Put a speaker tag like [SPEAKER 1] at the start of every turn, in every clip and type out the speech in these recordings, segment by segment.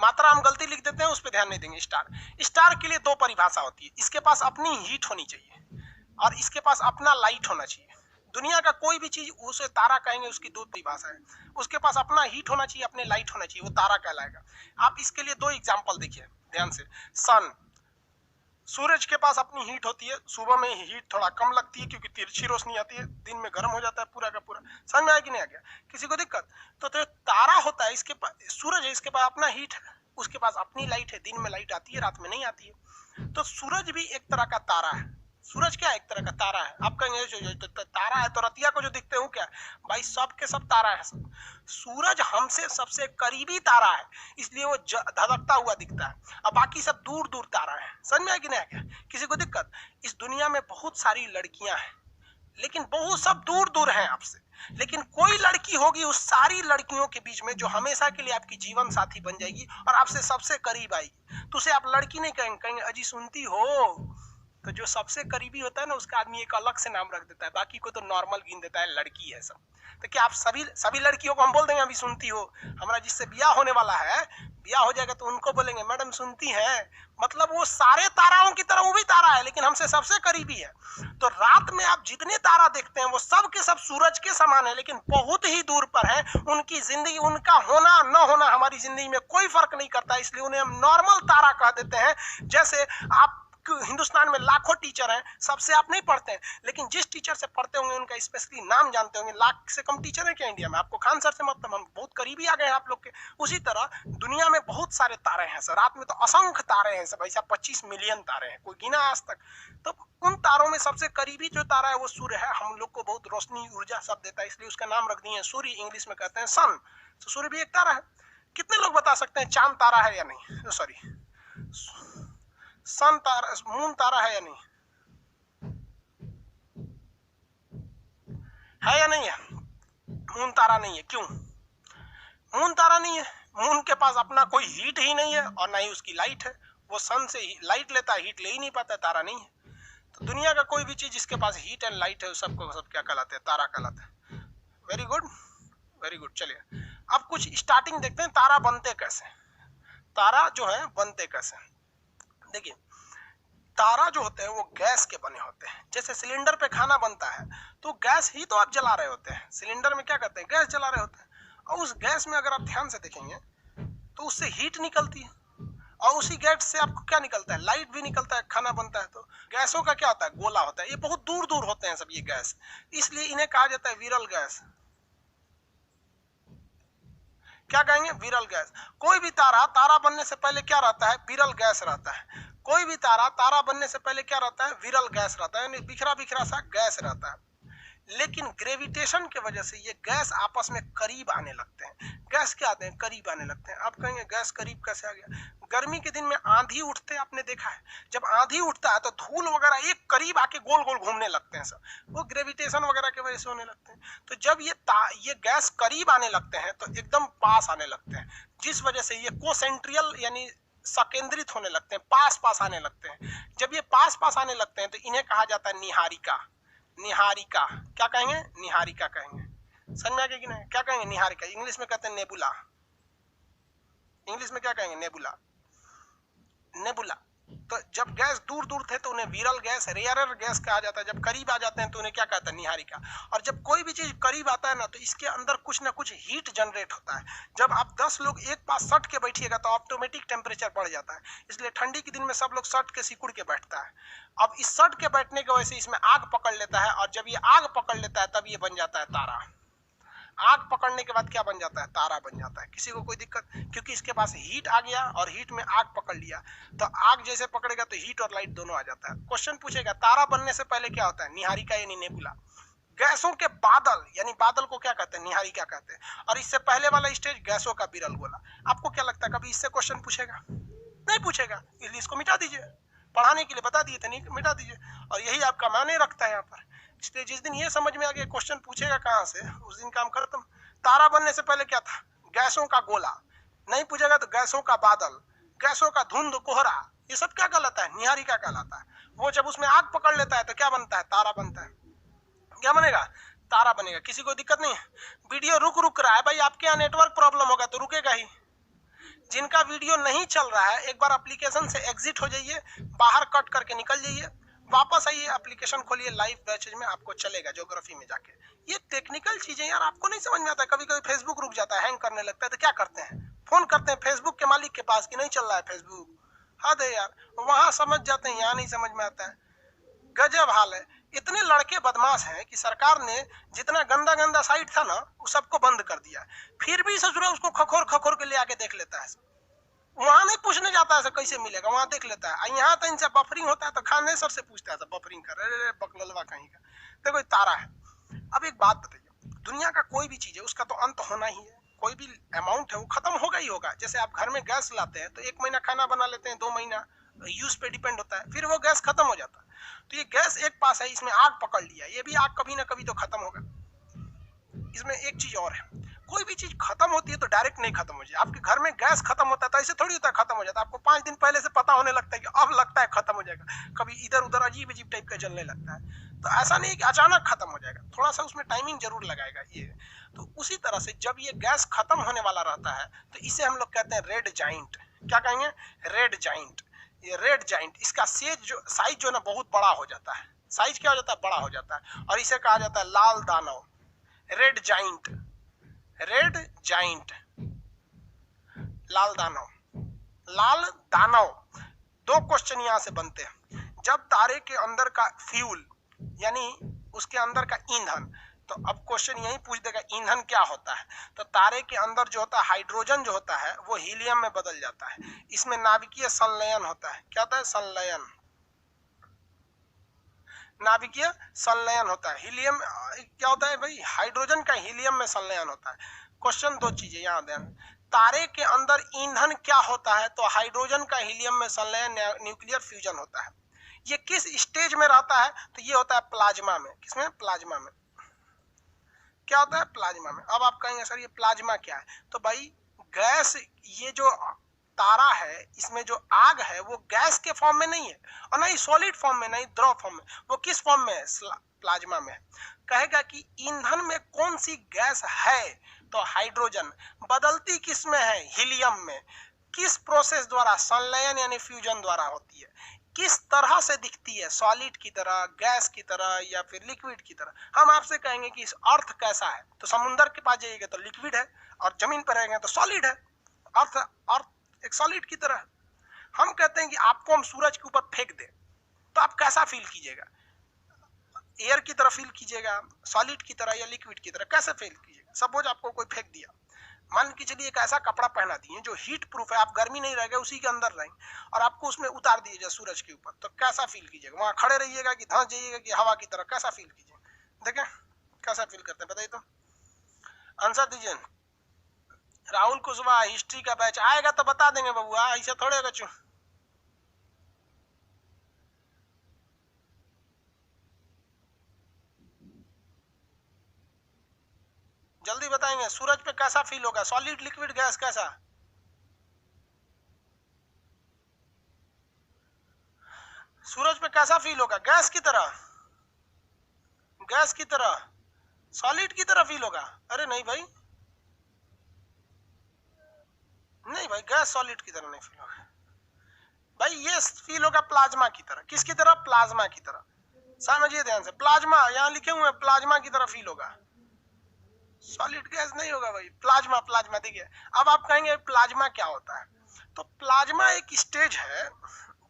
[SPEAKER 1] मात्रा हम गलती लिख देते हैं, उस पर ध्यान नहीं देंगे। स्टार, स्टार के लिए दो परिभाषा होती है, इसके पास अपनी हीट होनी चाहिए और इसके पास अपना लाइट होना चाहिए। दुनिया का कोई भी चीज उसे तारा कहेंगे, उसकी दो परिभाषा है, उसके पास अपना हीट होना चाहिए, अपने लाइट होना चाहिए, वो तारा कहलाएगा। आप इसके लिए दो एग्जाम्पल देखिए ध्यान से। सन, सूरज के पास अपनी हीट होती है, सुबह में हीट थोड़ा कम लगती है क्योंकि तिरछी रोशनी आती है, दिन में गर्म हो जाता है पूरा का पूरा। समझ में आया कि नहीं आ गया किसी को दिक्कत? तो तारा होता है, इसके पास सूरज है, इसके पास अपना हीट है, उसके पास अपनी लाइट है, दिन में लाइट आती है, रात में नहीं आती है। तो सूरज भी एक तरह का तारा है। सूरज क्या है? एक तरह का तारा है। आप कहेंगे तो तारा है तो रतिया को जो दिखते हैं क्या? भाई सब के सब तारा है सब। सूरज हमसे सबसे करीबी तारा है, इसलिए वो धधकता हुआ दिखता है, और बाकी सब दूर दूर तारा है। समझ में आया कि नहीं आ गया किसी को दिक्कत? इस दुनिया में बहुत सारी लड़कियां हैं, लेकिन बहुत सब दूर दूर हैं आपसे, लेकिन कोई लड़की होगी उस सारी लड़कियों के बीच में जो हमेशा के लिए आपकी जीवन साथी बन जाएगी और आपसे सबसे करीब आएगी। तो उसे आप लड़की नहीं कहेंगे, कहेंगे अजी सुनती हो। तो जो सबसे करीबी होता है ना, उसका आदमी एक अलग से नाम रख देता है, बाकी को तो नॉर्मल गिन देता है, लड़की है सब। तो क्या आप सभी लड़कियों को हम बोल देंगे अभी सुनती हो? हमारा जिससे ब्याह होने वाला है, ब्याह हो जाएगा तो उनको बोलेंगे मैडम सुनती हैं, मतलब वो सारे ताराओं की तरह वो भी तारा है, लेकिन हमसे सबसे करीबी है। तो रात में आप जितने तारा देखते हैं वो सब के सब सूरज के समान है, लेकिन बहुत ही दूर पर है। उनकी जिंदगी, उनका होना न होना हमारी जिंदगी में कोई फर्क नहीं करता, इसलिए उन्हें हम नॉर्मल तारा कह देते हैं। जैसे आप हिंदुस्तान में लाखों टीचर हैं, सबसे आप नहीं पढ़ते हैं, लेकिन जिस टीचर से पढ़ते होंगे उनका स्पेशली नाम जानते होंगे। लाख से कम टीचर है क्या इंडिया में? आपको खान सर से मतलब, हम बहुत करीबी आ गए हैं आप लोग के। उसी तरह दुनिया में बहुत सारे तारे हैं सर, रात में तो असंख्य तारे हैं सब, ऐसा 25 मिलियन तारे हैं, कोई गिना आज तक। तो उन तारों में सबसे करीबी जो तारा है वो सूर्य है, हम लोग को बहुत रोशनी ऊर्जा सब देता है, इसलिए उसका नाम रख दिए सूर्य, इंग्लिश में कहते हैं सन। तो सूर्य भी एक तारा है। कितने लोग बता सकते हैं चांद तारा है या नहीं? सॉरी, सन तारा, मून तारा है या नहीं? है या नहीं है? मून तारा नहीं है। क्यों मून तारा नहीं है? मून के पास अपना कोई हीट ही नहीं है और ना ही उसकी लाइट है, वो सन से लाइट लेता है, हीट ले ही नहीं पाता, तारा नहीं है। तो दुनिया का कोई भी चीज जिसके पास हीट एंड लाइट है सबको सब क्या कहलाते हैं? तारा कहलाते हैं। Very good, very good. चलिए अब कुछ स्टार्टिंग देखते हैं, तारा बनते कैसे, तारा जो है बनते कैसे। देखिए तारा जो होते हैं वो गैस के बने होते हैं। जैसे सिलेंडर पे खाना बनता है तो गैस ही तो आप जला रहे होते हैं, सिलेंडर में क्या करते हैं? गैस जला रहे होते हैं, और उस गैस में अगर आप ध्यान से देखेंगे तो उससे हीट निकलती है, और उसी गैस से आपको क्या निकलता है? लाइट भी निकलता है, खाना बनता है। तो गैसों का क्या होता है? गोला होता है। ये बहुत दूर दूर होते हैं सब ये गैस, इसलिए इन्हें कहा जाता है विरल गैस। क्या कहेंगे? विरल गैस। कोई भी तारा, तारा बनने से पहले क्या रहता है? विरल गैस रहता है। कोई भी तारा, तारा बनने से पहले क्या रहता है? विरल गैस रहता है, यानी बिखरा बिखरा सा गैस रहता है। लेकिन ग्रेविटेशन की वजह से ये गैस आपस में करीब आने लगते हैं। गैस क्या आते हैं? करीब आने लगते हैं। आप कहेंगे गैस करीब कैसे आ गया? गर्मी के दिन में आंधी उठते आपने देखा है, जब आंधी उठता है तो धूल वगैरह एक करीब आके गोल गोल घूमने लगते हैं सब, वो ग्रेविटेशन वगैरह की वजह से होने लगते हैं। तो जब ये गैस करीब आने लगते हैं तो एकदम पास आने लगते हैं, जिस वजह से ये कोसेंट्रियल यानी सकेंद्रित होने लगते हैं, पास पास आने लगते हैं। जब ये पास पास आने लगते हैं तो इन्हें कहा जाता है निहारिका। निहारिका क्या कहेंगे? निहारिका कहेंगे। समझ में आ गया कि नहीं? क्या कहेंगे? निहारिका। इंग्लिश में कहते हैं नेबुला। इंग्लिश में क्या कहेंगे? नेबुला। नेबुला। तो जब गैस दूर दूर थे तो उन्हें विरल गैस, रेयरर गैस कहा जाता है। जब करीब आ जाते हैं तो उन्हें क्या कहते हैं? निहारिका। और जब कोई भी चीज करीब आता है ना तो इसके अंदर कुछ ना कुछ हीट जनरेट होता है। जब आप 10 लोग एक पास सट के बैठिएगा तो ऑटोमेटिक टेम्परेचर बढ़ जाता है, इसलिए ठंडी के दिन में सब लोग सट के सिकुड़ के बैठता है। अब इस सट के बैठने की वजह से इसमें आग पकड़ लेता है, और जब ये आग पकड़ लेता है तब ये बन जाता है तारा। आग पकड़ने के बाद क्या बन जाता है? तारा बन जाता है। किसी को कोई दिक्कत? क्योंकि इसके पास हीट आ गया और हीट में आग पकड़ लिया, तो आग जैसे पकड़ेगा तो हीट और लाइट दोनों आ जाता है। क्वेश्चन पूछेगा तारा बनने से पहले क्या होता है? निहारिका यानी नेबुला। गैसों के बादल, यानी बादल को क्या कहते हैं? निहारिका कहते हैं। और इससे पहले वाला स्टेज गैसों का विरल गोला। आपको क्या लगता है कभी इससे क्वेश्चन पूछेगा? नहीं पूछेगा, इसलिए इसको मिटा दीजिए। पढ़ाने के लिए बता दिए थे, नहीं मिटा दीजिए, और यही आपका मायने रखता है यहाँ पर। इसलिए जिस दिन ये समझ में आ गया क्वेश्चन पूछेगा कहाँ से, उस दिन काम खत्म। तारा बनने से पहले क्या था? गैसों का गोला। नहीं पूछेगा तो गैसों का बादल, गैसों का धुंध कोहरा, ये सब क्या कहलाता है? निहारिका कहलाता है। वो जब उसमें आग पकड़ लेता है तो क्या बनता है? तारा बनता है। क्या बनेगा? तारा बनेगा। किसी को दिक्कत नहीं है? वीडियो रुक रहा है भाई, आपके यहाँ नेटवर्क प्रॉब्लम होगा तो रुकेगा ही। जिनका वीडियो नहीं चल रहा है एक बार एप्लीकेशन से एग्जिट हो जाइए, बाहर कट करके निकल जाइए, वापस आइए, एप्लीकेशन खोलिए, लाइव बैचेज में आपको चलेगा ज्योग्राफी में जाके। ये टेक्निकल चीजें यार आपको नहीं समझ में आता। कभी कभी फेसबुक रुक जाता है, हैंग करने लगता है, तो क्या करते हैं, फोन करते हैं फेसबुक के मालिक के पास कि नहीं चल रहा है फेसबुक। हद है यार, वहां समझ जाते हैं, यहाँ नहीं समझ में आता है। गजब हाल है। इतने लड़के बदमाश हैं कि सरकार ने जितना गंदा गंदा साइट था ना वो सबको बंद कर दिया, फिर भी ससुरा उसको खखोर खखोर के ले आके देख लेता है। वहां नहीं पूछने जाता है कैसे मिलेगा, वहां देख लेता है। यहाँ तो इनसे बफरिंग होता है तो खाने सर से पूछता है बफरिंग कर रहे बकललवा कहीं का। देखो तारा है। अब एक बात बताइए, दुनिया का कोई भी चीज है उसका तो अंत होना ही है, कोई भी अमाउंट है वो खत्म होगा ही होगा। जैसे आप घर में गैस लाते हैं तो 1 महीना खाना बना लेते हैं, 2 महीना यूज पे डिपेंड होता है, फिर वो गैस खत्म हो जाता है। तो ये गैस एक पास है, इसमें आग पकड़ लिया, ये भी आग कभी ना कभी तो खत्म होगा। इसमें एक चीज और है, कोई भी चीज खत्म होती है तो डायरेक्ट नहीं खत्म हो जाए। आपके घर में गैस खत्म होता है तो ऐसे थोड़ी होता है खत्म हो जाता है, आपको 5 दिन पहले से पता होने लगता है कि अब लगता है खत्म हो जाएगा, कभी इधर उधर अजीब अजीब टाइप का जलने लगता है। तो ऐसा नहीं कि अचानक खत्म हो जाएगा, थोड़ा सा उसमें टाइमिंग जरूर लगाएगा ये। तो उसी तरह से जब ये गैस खत्म होने वाला रहता है तो इसे हम लोग कहते हैं रेड जाइंट। क्या कहेंगे, रेड जाइंट। ये रेड जाइंट, इसका साइज जो ना बहुत बड़ा हो जाता है। साइज क्या हो जाता है, बड़ा हो जाता है, और इसे कहा जाता है लाल दानव, रेड जाइंट। रेड जाइंट, लाल दानव। लाल दानव, 2 क्वेश्चन यहां से बनते हैं। जब तारे के अंदर का फ्यूल यानी उसके अंदर का ईंधन, तो अब क्वेश्चन यही पूछ देगा ईंधन क्या होता है। तो तारे के अंदर जो होता है हाइड्रोजन जो होता है वो हीलियम में बदल जाता है। इसमें नाभिकीय संलयन होता है। क्या होता है, संलयन, नाभिकीय संलयन होता है। हीलियम क्या होता है भाई, हाइड्रोजन का हीलियम में संलयन होता है। क्वेश्चन 2 चीजें यहाँ ध्यान, तारे के अंदर ईंधन क्या होता है, तो हाइड्रोजन का हीलियम में संलयन, न्यूक्लियर फ्यूजन होता है। ये किस स्टेज में रहता है, तो ये होता है प्लाज्मा में। किसमें, प्लाज्मा में। क्या होता है, प्लाज्मा में। अब आप कहेंगे सर ये प्लाज्मा क्या है, तो भाई गैस, ये जो तारा है इसमें जो आग है वो गैस के फॉर्म में नहीं है, और ना ही सॉलिड फॉर्म में, नहीं द्रव फॉर्म में, वो किस फॉर्म में है, प्लाज्मा में है। कहेगा कि ईंधन में कौन सी गैस है, तो हाइड्रोजन। बदलती किस में है, हीलियम में। किस प्रोसेस द्वारा, संलयन यानी फ्यूजन द्वारा होती है। किस तरह से दिखती है, सॉलिड की तरह, गैस की तरह, या फिर लिक्विड की तरह। हम आपसे कहेंगे कि इस अर्थ कैसा है, तो समुद्र के पास जाइएगा तो लिक्विड है, और जमीन पर रहेंगे तो सॉलिड है। अर्थ एक सॉलिड की तरह है। हम कहते हैं कि आपको हम सूरज के ऊपर फेंक दें तो आप कैसा फील कीजिएगा, एयर की तरह फील कीजिएगा, सॉलिड की तरह, या लिक्विड की तरह, कैसे फील कीजिएगा। सपोज आपको कोई फेंक दिया, मान के चलिए एक ऐसा कपड़ा पहना दिए जो हीट प्रूफ है, आप गर्मी नहीं रहेगा, उसी के अंदर रहेंगे, और आपको उसमें उतार दीजिएगा सूरज के ऊपर, तो कैसा फील कीजिएगा। वहां खड़े रहिएगा कि धंस जाइएगा कि हवा की तरह, कैसा फील कीजिएगा। देखें कैसा फील करते हैं, बताइए तो, आंसर दीजिए। राहुल कुशवाहा, हिस्ट्री का बैच आएगा तो बता देंगे बबुआ, ऐसे थोड़े बच्चों। जल्दी बताएंगे, सूरज पे कैसा फील होगा, सॉलिड, लिक्विड, गैस, कैसा। सूरज पे कैसा फील होगा, गैस की तरह, गैस की तरह, सॉलिड की तरह फील होगा। अरे नहीं भाई, नहीं भाई, गैस सॉलिड की तरह नहीं फील होगा भाई, ये फील होगा प्लाज्मा की तरह। किसकी तरह, प्लाज्मा की तरह। समझिए ध्यान से, प्लाज्मा यहाँ लिखे हुए हैं, प्लाज्मा की तरह फील होगा, सॉलिड गैस नहीं होगा भाई, प्लाज्मा। प्लाज्मा देखिए, अब आप कहेंगे प्लाज्मा क्या होता है, तो प्लाज्मा एक स्टेज है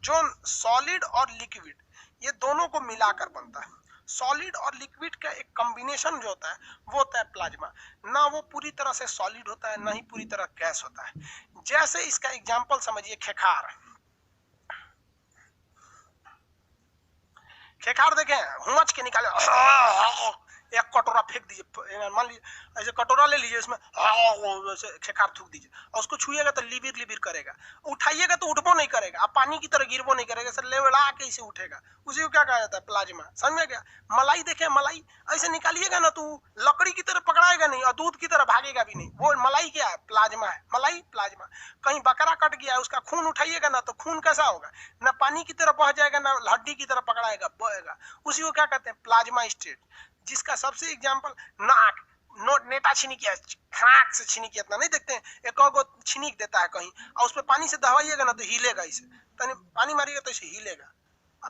[SPEAKER 1] जो सॉलिड और लिक्विड ये दोनों को मिलाकर बनता है। सॉलिड और लिक्विड का एक कॉम्बिनेशन जो होता है वो होता है प्लाज्मा। ना वो पूरी तरह से सॉलिड होता है, ना ही पूरी तरह गैस होता है। जैसे इसका एग्जांपल समझिए, खेखार। खेखार देखें, हुमच के निकाले, एक कटोरा फेंक दीजिए, मान लीजिए ऐसे कटोरा ले लीजिए, इसमें ऐसे खेखार थूक दीजिए, और उसको छुइएगा तो लिबिर लिबिर करेगा, उठाइएगा तो उठबो नहीं करेगा, आप पानी की तरह गिरबो नहीं करेगा, सर लेवड़ा के इसे उठेगा। उसी को क्या कहा जाता है, प्लाज्मा। समझ में गया। मलाई देखे, मलाई ऐसे निकालिएगा ना तो लकड़ी की तरह पकड़ाएगा नहीं, और दूध की तरह भागेगा भी नहीं। वो मलाई क्या है, प्लाज्मा है, मलाई प्लाज्मा। कहीं बकरा कट गया, उसका खून उठाइएगा ना तो खून कैसा होगा, ना पानी की तरह बह जाएगा, ना हड्डी की तरह पकड़ाएगा, बहेगा। उसी को क्या कहते हैं, प्लाज्मा स्टेट। जिसका सबसे एग्जाम्पल, नाक। नोट नेटा छिनिक खराक से छिनिक इतना नहीं देखते हैं, एक गो छिनिक देता है कहीं और उस पर पानी से दबाइएगा ना तो हिलेगा, इसे तनी पानी मारिएगा तो इसे हिलेगा,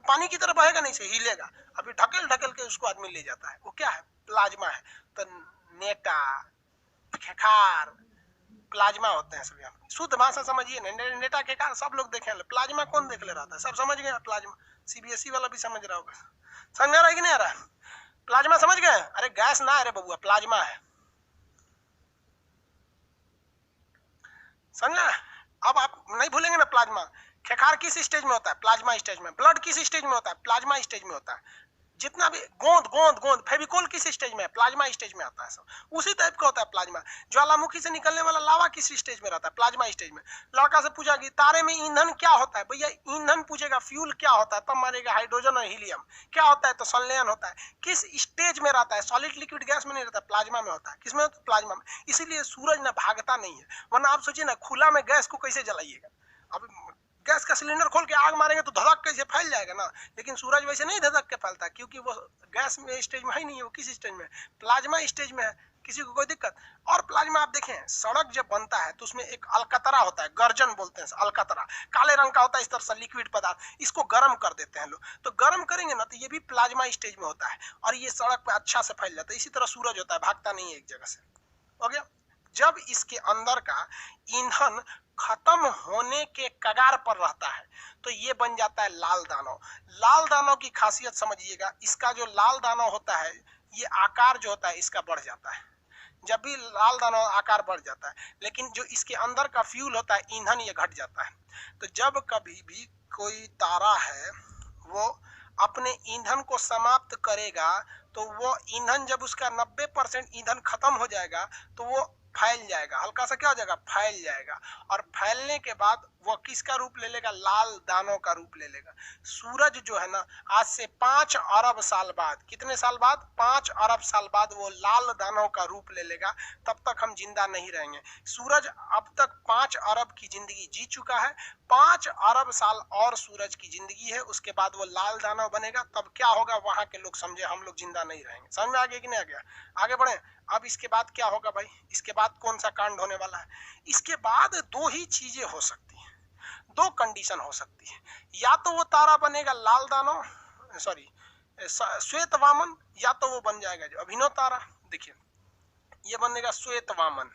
[SPEAKER 1] पानी की तरह बहेगा नहीं, से हिलेगा, अभी ढकेल ढकेल के उसको आदमी ले जाता है। वो क्या है? प्लाज्मा है। तो नेटा, खेखार, प्लाज्मा होते हैं सभी। शुद्ध भाषा समझिए ना, नेटा खेखार सब लोग देखे, प्लाज्मा कौन देख ले रहा था? सब समझ गए प्लाज्मा, सीबीएसई वाला भी समझ रहा होगा। समझ रहा है कि नहीं आ रहा? प्लाज्मा समझ गए? अरे गैस ना है रे बबुआ, प्लाज्मा है, समझा? अब आप नहीं भूलेंगे ना प्लाज्मा। खेखार किस स्टेज में होता है? प्लाज्मा स्टेज में। ब्लड किस स्टेज में होता है? प्लाज्मा स्टेज में होता है। जितना भी गोंद गोंद गोंद फेविकोल किस स्टेज में है? प्लाज्मा स्टेज में आता है। सब उसी टाइप का होता है प्लाज्मा। ज्वालामुखी से निकलने वाला लावा किस स्टेज में रहता है? प्लाज्मा स्टेज में। लड़का से पूछा कि तारे में ईंधन क्या होता है? भैया ईंधन पूछेगा, फ्यूल क्या होता है? तब मारेगा हाइड्रोजन और हीलियम। क्या होता है? तो संलयन होता है। किस स्टेज में रहता है? सॉलिड लिक्विड गैस में नहीं रहता, प्लाज्मा में होता है। किसमें होता है? प्लाज्मा में। इसीलिए सूरज ना भागता नहीं है, वरना आप सोचिए ना खुला में गैस को कैसे जलाइएगा? अब गैस का सिलेंडर खोल के आग मारेंगे तो धधक कैसे फैल जाएगा ना, लेकिन सूरज वैसे नहीं धधक के फैलता, क्योंकि वो गैस में स्टेज में है नहीं है। वो किस स्टेज में? प्लाज्मा स्टेज में है। किसी को कोई दिक्कत? और प्लाज्मा आप देखें, सड़क जब बनता है तो उसमें एक अलकतरा होता है, गर्जन बोलते हैं अलकतरा, काले रंग का होता है, इस तरह से लिक्विड पदार्थ, इसको गर्म कर देते हैं लोग। तो गर्म करेंगे ना तो ये भी प्लाज्मा स्टेज में होता है और ये सड़क पे अच्छा से फैल जाता है। इसी तरह सूरज होता है, भागता नहीं है एक जगह से। हो गया? जब इसके अंदर का ईंधन खत्म होने के कगार पर रहता है तो ये बन जाता है लाल दानव। लाल दानव की खासियत समझिएगा, इसका जो लाल दानव होता है, ये आकार जो होता है इसका बढ़ जाता है। जब भी लाल दानव आकार बढ़ जाता है, लेकिन जो इसके अंदर का फ्यूल होता है, ईंधन, ये घट जाता है। तो जब कभी भी कोई तारा है वो अपने ईंधन को समाप्त करेगा तो वो ईंधन, जब उसका 90% ईंधन खत्म हो जाएगा तो वो फैल जाएगा, हल्का सा क्या हो जाएगा? फैल जाएगा। और फैलने के बाद वो किसका रूप ले लेगा? लाल दानों का रूप ले लेगा। सूरज जो है ना, आज से 5 अरब साल बाद, कितने साल बाद? 5 अरब साल बाद वो लाल दानों का रूप ले लेगा। तब तक हम जिंदा नहीं रहेंगे। सूरज अब तक 5 अरब की जिंदगी जी चुका है, 5 अरब साल और सूरज की जिंदगी है, उसके बाद वो लाल दानव बनेगा। तब क्या होगा वहां के लोग समझे, हम लोग जिंदा नहीं रहेंगे। समझ में आ गया कि नहीं आ गया? आगे बढ़े। अब इसके बाद क्या होगा भाई? इसके बाद कौन सा कांड होने वाला है? इसके बाद दो ही चीजें हो सकती है, दो कंडीशन हो सकती है। या तो वो तारा बनेगा लाल दानव, सॉरी श्वेत वामन, या तो वो बन जाएगा जो अभिनव तारा। देखिए ये बनेगा श्वेत वामन।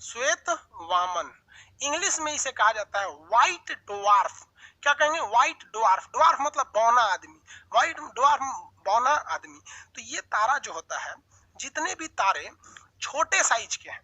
[SPEAKER 1] श्वेत वामन, इंग्लिश में इसे कहा जाता है व्हाइट ड्वार्फ। क्या कहेंगे? White dwarf. ड्वार्फ मतलब बौना आदमी, व्हाइट ड्वार्फ बौना आदमी। तो ये तारा जो होता है, जितने भी तारे छोटे साइज के हैं,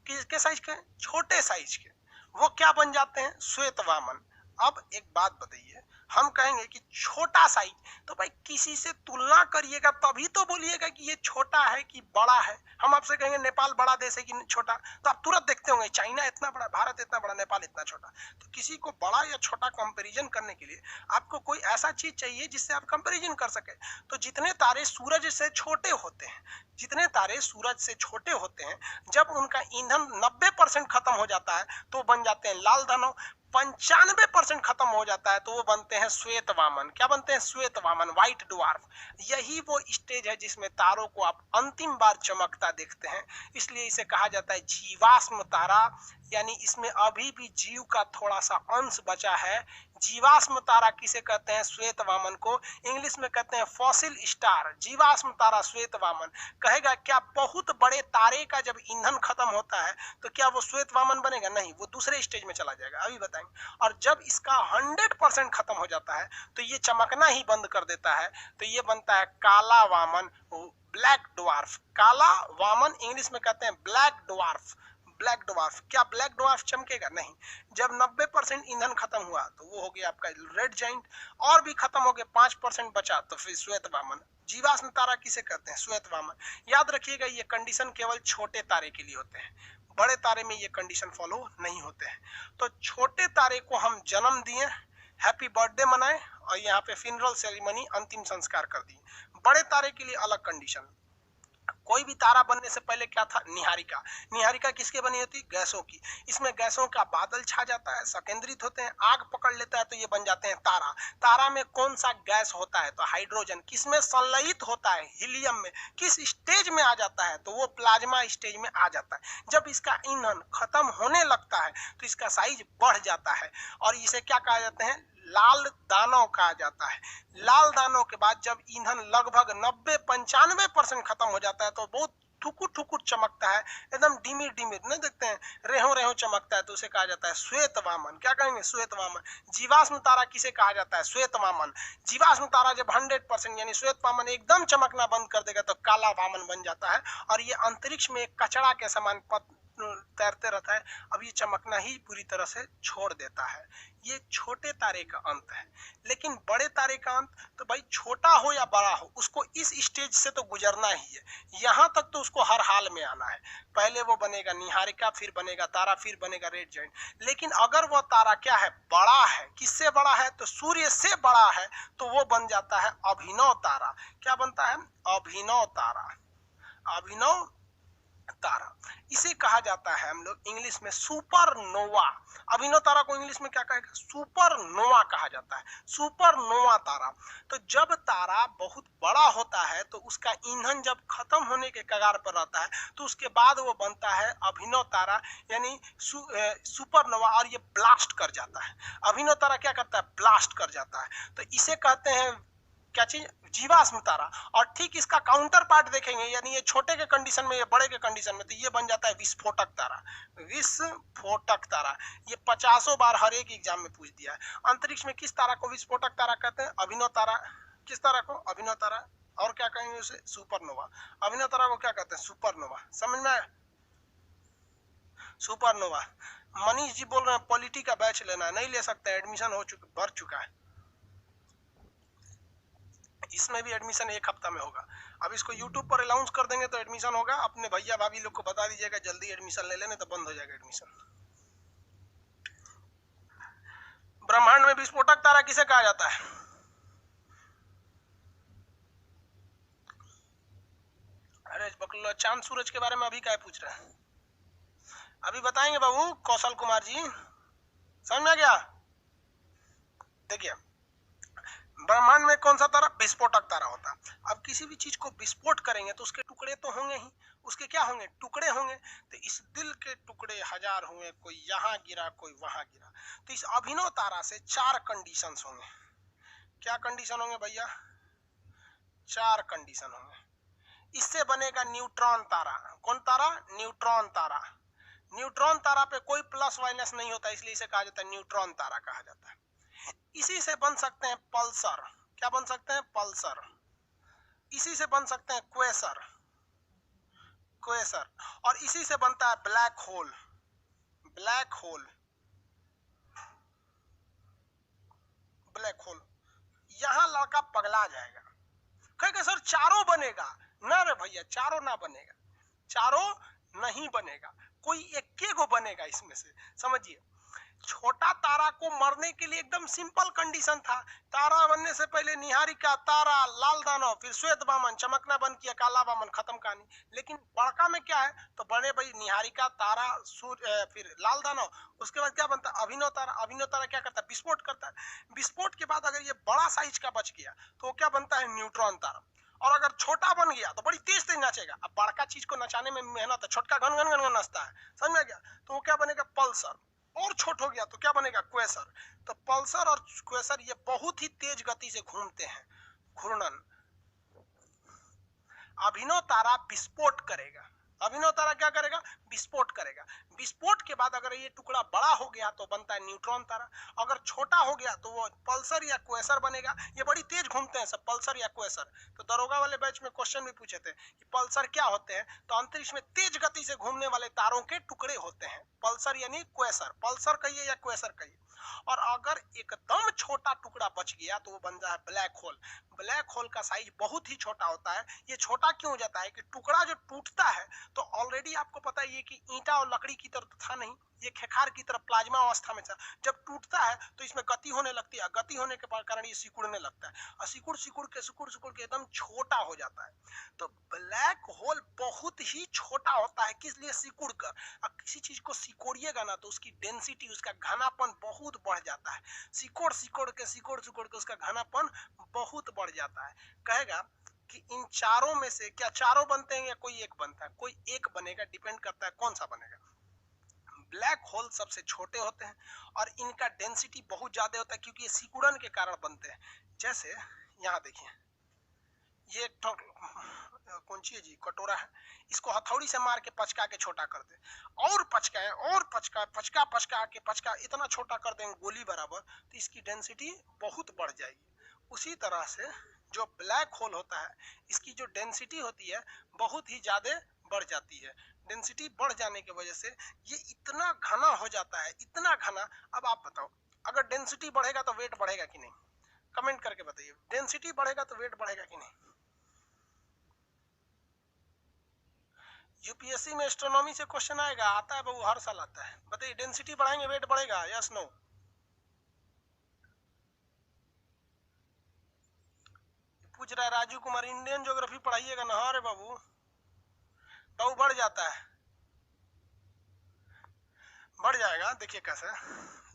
[SPEAKER 1] किसके साइज के? छोटे साइज के, वो क्या बन जाते हैं? श्वेत वामन। अब एक बात बताइए, हम कहेंगे कि छोटा साइज, तो भाई किसी से तुलना करिएगा तभी तो बोलिएगा कि ये छोटा है कि बड़ा है। हम आपसे कहेंगे नेपाल बड़ा देश है कि छोटा, तो आप तुरंत देखते होंगे चाइना इतना बड़ा, भारत इतना बड़ा, नेपाल इतना छोटा। तो किसी को बड़ा या छोटा कंपैरिजन करने के लिए आपको कोई ऐसा चीज चाहिए जिससे आप कंपैरिजन कर सके। तो जितने तारे सूरज से छोटे होते हैं, जितने तारे सूरज से छोटे होते हैं, जब उनका ईंधन 90% खत्म हो जाता है तो बन जाते हैं लाल दानव। 95% खत्म हो जाता है तो वो बनते हैं श्वेत वामन। क्या बनते हैं? श्वेत वामन, व्हाइट ड्वार्फ। यही वो स्टेज है जिसमें तारों को आप अंतिम बार चमकता देखते हैं। इसलिए इसे कहा जाता है जीवाश्म तारा, यानी इसमें अभी भी जीव का थोड़ा सा अंश बचा है। जीवाश्म तारा किसे कहते हैं? श्वेत वामन को। इंग्लिश में कहते हैं फॉसिल स्टार। जीवाश्म तारा श्वेत वामन। कहेगा क्या बहुत बड़े तारे का जब ईंधन खत्म होता है तो क्या वो श्वेत वामन बनेगा? नहीं, वो दूसरे स्टेज में चला जाएगा, अभी बताएंगे। और जब इसका 100% खत्म हो जाता है तो ये चमकना ही बंद कर देता है, तो ये बनता है काला वामन, ब्लैक ड्वार्फ। काला वामन इंग्लिश में कहते हैं ब्लैक ड्वार्फ। ब्लैक ड्वार्फ, क्या ब्लैक ड्वार्फ चमकेगा? नहीं। जब 90% ईंधन खत्म हुआ तो वो हो गया आपका रेड जाइंट, और भी खत्म हो गया, 5% बचा तो फिर श्वेत वामन। जीवाश्म तारा किसे कहते हैं? श्वेत वामन। याद रखिएगा ये कंडीशन केवल छोटे तारे के लिए होते हैं, बड़े तारे में ये कंडीशन फॉलो नहीं होते हैं। तो छोटे तारे को हम जन्म दिए, हैप्पी बर्थडे मनाए और यहाँ पे फिनरल सेरेमनी, अंतिम संस्कार कर दिए। बड़े तारे के लिए अलग कंडीशन। कोई भी तारा बनने से पहले क्या था, निहारिका। निहारिका किसके बनी होती, गैसों की। इसमें गैसों का बादल छा जाता है, संकेंद्रित होते हैं, आग पकड़ लेता है, तो ये बन जाते हैं तारा। तारा में कौन सा गैस होता है, तो हाइड्रोजन। किसमें संलयित होता है, हीलियम में। किस स्टेज में आ जाता है, तो वो प्लाज्मा स्टेज में आ जाता है। जब इसका ईंधन खत्म होने लगता है तो इसका साइज बढ़ जाता है और इसे क्या कहा जाते हैं, लाल दानव कहा जाता है। लाल दानव के बाद जब ईंधन लगभग 90-95% खत्म हो जाता है तो बहुत ठुकुर ठुकुर चमकता है, एकदम डिमिर डिमिर, नहीं देखते हैं, रेहो रेहो चमकता है, तो उसे कहा जाता है श्वेत वामन। क्या कहेंगे, श्वेत वामन। जीवाश्म तारा किसे कहा जाता है, श्वेत वामन। जीवाश्म तारा जब 100% यानी श्वेत वामन एकदम चमकना बंद कर देगा तो काला वामन बन जाता है और ये अंतरिक्ष में एक कचरा के समान तैरते रहता है। अब ये चमकना ही पूरी तरह से छोड़ देता है। ये छोटे तारे का अंत है। लेकिन बड़े तारे का अंत, तो भाई छोटा हो या बड़ा हो, उसको इस स्टेज से तो गुजरना ही है। यहां तक तो उसको हर हाल में आना है। पहले वो बनेगा निहारिका, फिर बनेगा तारा, फिर बनेगा रेड जायंट। लेकिन अगर वो तारा क्या है, बड़ा है, किससे बड़ा है, तो सूर्य से बड़ा है, तो वो बन जाता है अभिनव तारा। क्या बनता है, अभिनव तारा। अभिनव तारा इसे कहा जाता है हम लोग इंग्लिश में सुपरनोवा। अभिनव तारा को इंग्लिश में क्या कहेगा, सुपरनोवा कहा जाता है, सुपरनोवा तारा। तो जब तारा बहुत बड़ा होता है तो उसका ईंधन जब खत्म होने के कगार पर रहता है तो उसके बाद वो बनता है अभिनव तारा, यानी सुपरनोवा, और ये ब्लास्ट कर जाता है। अभिनव तारा क्या करता है, ब्लास्ट कर जाता है। तो इसे कहते हैं क्या चीज, जीवाश्म तारा। और ठीक इसका काउंटर पार्ट देखेंगे, यानी ये छोटे के कंडीशन में, ये बड़े के कंडीशन में, तो ये बन जाता है विस्फोटक तारा। विस्फोटक तारा ये 50 बार हर एक एग्जाम में पूछ दिया है। अंतरिक्ष में किस तारा को विस्फोटक तारा कहते हैं, अभिनव तारा। किस तारा को, अभिनव तारा। और क्या कहेंगे उसे, सुपरनोवा। अभिनव तारा को क्या कहते हैं, सुपरनोवा। समझ में आया, सुपरनोवा। मनीष जी बोल रहे हैं पॉलिटी का बैच लेना है, नहीं ले सकता, एडमिशन हो चुका, भर चुका है। इसमें भी एडमिशन एक हफ्ता में होगा। अब इसको यूट्यूब पर अनाउंस कर देंगे तो एडमिशन होगा। अपने भैया भाभी लोग को बता दीजिएगा जल्दी एडमिशन ले लेने, तो बंद हो जाएगा एडमिशन। ब्रह्मांड में विस्फोटक तारा किसे कहा जाता है, अरे बकलो, चांद सूरज के बारे में अभी क्या पूछ रहे हैं, अभी बताएंगे बाबू कौशल कुमार जी। समझ में आ गया। देखिए ब्रह्मांड में कौन सा तारा, विस्फोटक तारा होता है। अब किसी भी चीज को विस्फोट करेंगे तो उसके टुकड़े तो होंगे ही, उसके क्या होंगे, टुकड़े होंगे। तो इस दिल के टुकड़े हजार हुए, कोई यहाँ गिरा कोई वहां गिरा। तो इस अभिनव तारा से 4 कंडीशंस होंगे। क्या कंडीशन होंगे भैया, 4 कंडीशन होंगे। इससे बनेगा न्यूट्रॉन तारा। कौन तारा, न्यूट्रॉन तारा। न्यूट्रॉन तारा पे कोई प्लस माइनस नहीं होता, इसलिए इसे कहा जाता है न्यूट्रॉन तारा कहा जाता है। इसी से बन सकते हैं पल्सर। क्या बन सकते हैं, पल्सर। इसी से बन सकते हैं क्वेसर, क्वेसर। और इसी से बनता है black hole, black hole, black hole. यहां लड़का पगला जाएगा, कहेगा सर चारों बनेगा। ना रे भैया, चारों ना बनेगा, चारों नहीं बनेगा, कोई एक को बनेगा इसमें से। समझिए, छोटा तारा को मरने के लिए एकदम सिंपल कंडीशन था। तारा बनने से पहले निहारिका, तारा, लाल दानव, फिर श्वेत वामन, चमकना बंद किया, काला वामन, खत्म कहानी। लेकिन बड़का में क्या है, तो बने भाई निहारिका, तारा, सूर्य, फिर लाल दानव। उसके बाद क्या बनता है, अभिनव तारा। अभिनव तारा क्या करता है, विस्फोट करता है। विस्फोट के बाद अगर ये बड़ा साइज का बच गया तो वो क्या बनता है, न्यूट्रॉन तारा। और अगर छोटा बन गया तो बड़ी तेज तेज नाचेगा। अब बड़का चीज को नचाने में मेहनत है, छोटका घन घन घन घन नाचता है। समझ में गया, तो वो क्या बनेगा, पल्सर। और छोट हो गया तो क्या बनेगा, क्वेसर। तो पल्सर और क्वेसर ये बहुत ही तेज गति से घूमते हैं, घूर्णन। अभिनव तारा विस्फोट करेगा। अभिनव तारा क्या करेगा, विस्फोट करेगा। विस्फोट के बाद अगर ये टुकड़ा बड़ा हो गया तो बनता है न्यूट्रॉन तारा। अगर छोटा हो गया तो वो पल्सर या क्वेसर बनेगा। ये बड़ी तेज घूमते हैं सब, पल्सर या क्वेसर। तो दरोगा वाले बैच में क्वेश्चन भी पूछे थे कि पल्सर क्या होते हैं, तो अंतरिक्ष में तेज गति से घूमने वाले तारों के टुकड़े होते हैं, पल्सर यानी क्वेसर। पल्सर कहिए या क्वेसर कहिए। और अगर एकदम छोटा टुकड़ा बच गया तो वो बन जाए ब्लैक होल। ब्लैक होल का साइज बहुत ही छोटा होता है। ये छोटा क्यों हो जाता है कि टुकड़ा जो टूटता है तो ऑलरेडी आपको पता ही है कि ईंटा और लकड़ी की तरह तो था नहीं, ये खेखार की तरह प्लाज्मा अवस्था में जब टूटता है तो इसमें गति होने लगती है, गति होने के कारण ये सिकुड़ने लगता है और सिकुड़ सिकुड़ के एकदम छोटा हो जाता है। तो ब्लैक होल बहुत ही छोटा होता है, किस लिए? सिकुड़ कर। अब किसी चीज को सिकोड़िएगा ना तो उसकी डेंसिटी, उसका घनापन बहुत बढ़ जाता है। सिकोड़ सिकोड़ के उसका घनापन बहुत बढ़ जाता है। कहेगा कि इन चारों में से क्या चारों बनते हैं या कोई एक बनता है? कोई एक बनेगा, डिपेंड करता है कौन सा बनेगा। ब्लैक होल सबसे छोटे होते हैं और इनका डेंसिटी बहुत ज्यादा होता है क्योंकि ये सिकुड़न के कारण बनते हैं। जैसे यहाँ देखिए, ये कौन सी है जी, कटोरा है, इसको हथौड़ी से मार के पचका के छोटा कर दे और पचकाए और पचका के इतना छोटा कर देंगे गोली बराबर, तो इसकी डेंसिटी बहुत बढ़ जाएगी। उसी तरह से जो ब्लैक होल होता है इसकी जो डेंसिटी होती है बहुत ही ज्यादा बढ़ जाती है। डेंसिटी बढ़ जाने की वजह से ये इतना घना हो जाता है, इतना घना। अब आप बताओ, अगर डेंसिटी बढ़ेगा तो वेट बढ़ेगा कि नहीं? कमेंट करके बताइए, डेंसिटी बढ़ेगा तो वेट बढ़ेगा कि नहीं? यूपीएससी में एस्ट्रोनॉमी से क्वेश्चन आएगा, आता है बाबू, हर साल आता है। बताइए, डेंसिटी बढ़ाएंगे वेट बढ़ेगा, यस नो? पूछ रहा है राजू कुमार, इंडियन ज्योग्राफी पढ़ाइएगा ना? हाँ रे बाबू, बाबू बढ़ जाता है, बढ़ जाएगा। देखिए कैसे,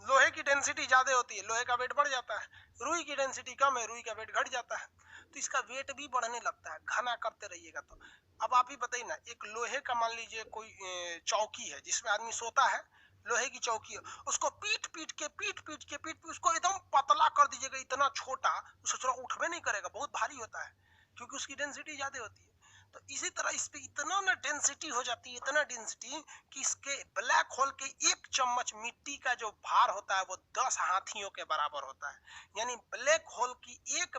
[SPEAKER 1] लोहे की डेंसिटी ज्यादा होती है, लोहे का वेट बढ़ जाता है। रुई की डेंसिटी कम है, रुई का वेट घट जाता है, तो इसका वेट भी बढ़ने लगता है घना करते रहिएगा तो। अब आप ही बताइए ना, एक लोहे का मान लीजिए कोई चौकी है जिसमें आदमी सोता है, लोहे की चौकी है, उसको पीट उसको एकदम पतला कर दीजिएगा, इतना छोटा, उसको थोड़ा उठबे नहीं करेगा, बहुत भारी होता है क्योंकि उसकी डेंसिटी ज्यादा होती है। तो इसी तरह इस पे इतना ना डेंसिटी हो जाती है, इतना डेंसिटी कि इसके ब्लैक होल के एक चम्मच मिट्टी का जो भार होता है वो 10 हाथियों के बराबर होता है। यानी ब्लैक होल की एक